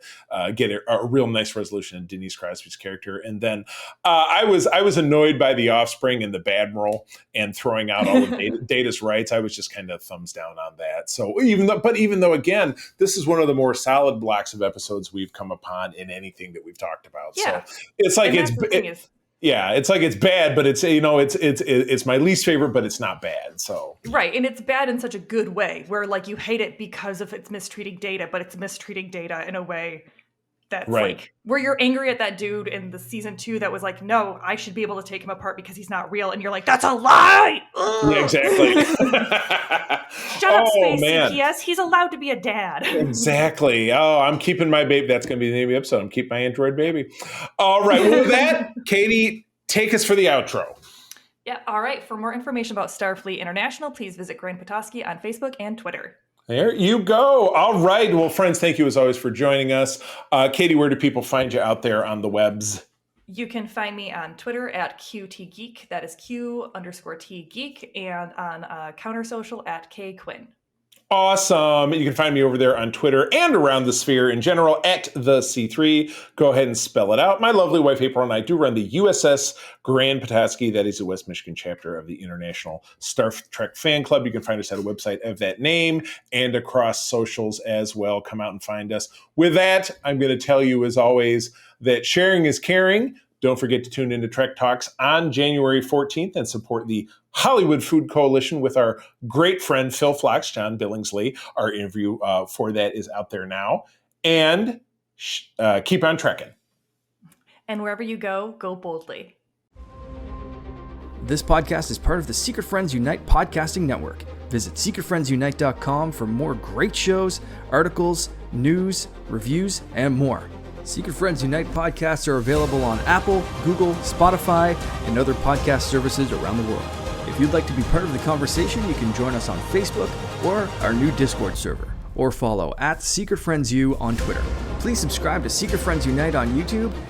get a real nice resolution in Denise Crosby's character. And then I was annoyed by The Offspring and the Badmiral and throwing out all of Data's rights. I was just kind of thumbs down on that. So even though again, this is one of the more solid blocks of episodes we've come upon in anything that we've talked about. Yeah. So it's like it's like it's bad, but it's my least favorite, but it's not bad. So right, and it's bad in such a good way, where like you hate it because of it's mistreating Data, but it's mistreating Data in a way that's like where you're angry at that dude in the season 2 that was like, no, I should be able to take him apart because he's not real, and you're like, that's a lie. Ugh. Yeah, exactly. Shut up, Space CPS. He's allowed to be a dad. Exactly. Oh, I'm keeping my baby. That's going to be the name of the episode. I'm keeping my Android baby. All right. Well, with that, Katie, take us for the outro. Yeah. All right. For more information about Starfleet International, please visit Grand Petoskey on Facebook and Twitter. There you go. All right. Well, friends, thank you as always for joining us. Katie, where do people find you out there on the webs? You can find me on Twitter at QTGeek. That is Q_T Geek. And on Counter Social at KQuinn. Awesome. You can find me over there on Twitter and around the sphere in general at the C3. Go ahead and spell it out. My lovely wife, April, and I do run the USS Grand Petoskey. That is the West Michigan chapter of the International Star Trek Fan Club. You can find us at a website of that name and across socials as well. Come out and find us. With that, I'm going to tell you, as always, that sharing is caring. Don't forget to tune into Trek Talks on January 14th and support the Hollywood Food Coalition with our great friend Phil Phlox, John Billingsley. Our interview for that is out there now. And keep on trekking. And wherever you go, go boldly. This podcast is part of the Secret Friends Unite podcasting network. Visit secretfriendsunite.com for more great shows, articles, news, reviews, and more. Secret Friends Unite podcasts are available on Apple, Google, Spotify, and other podcast services around the world. If you'd like to be part of the conversation, you can join us on Facebook or our new Discord server, or follow at Secret Friends U on Twitter. Please subscribe to Secret Friends Unite on YouTube and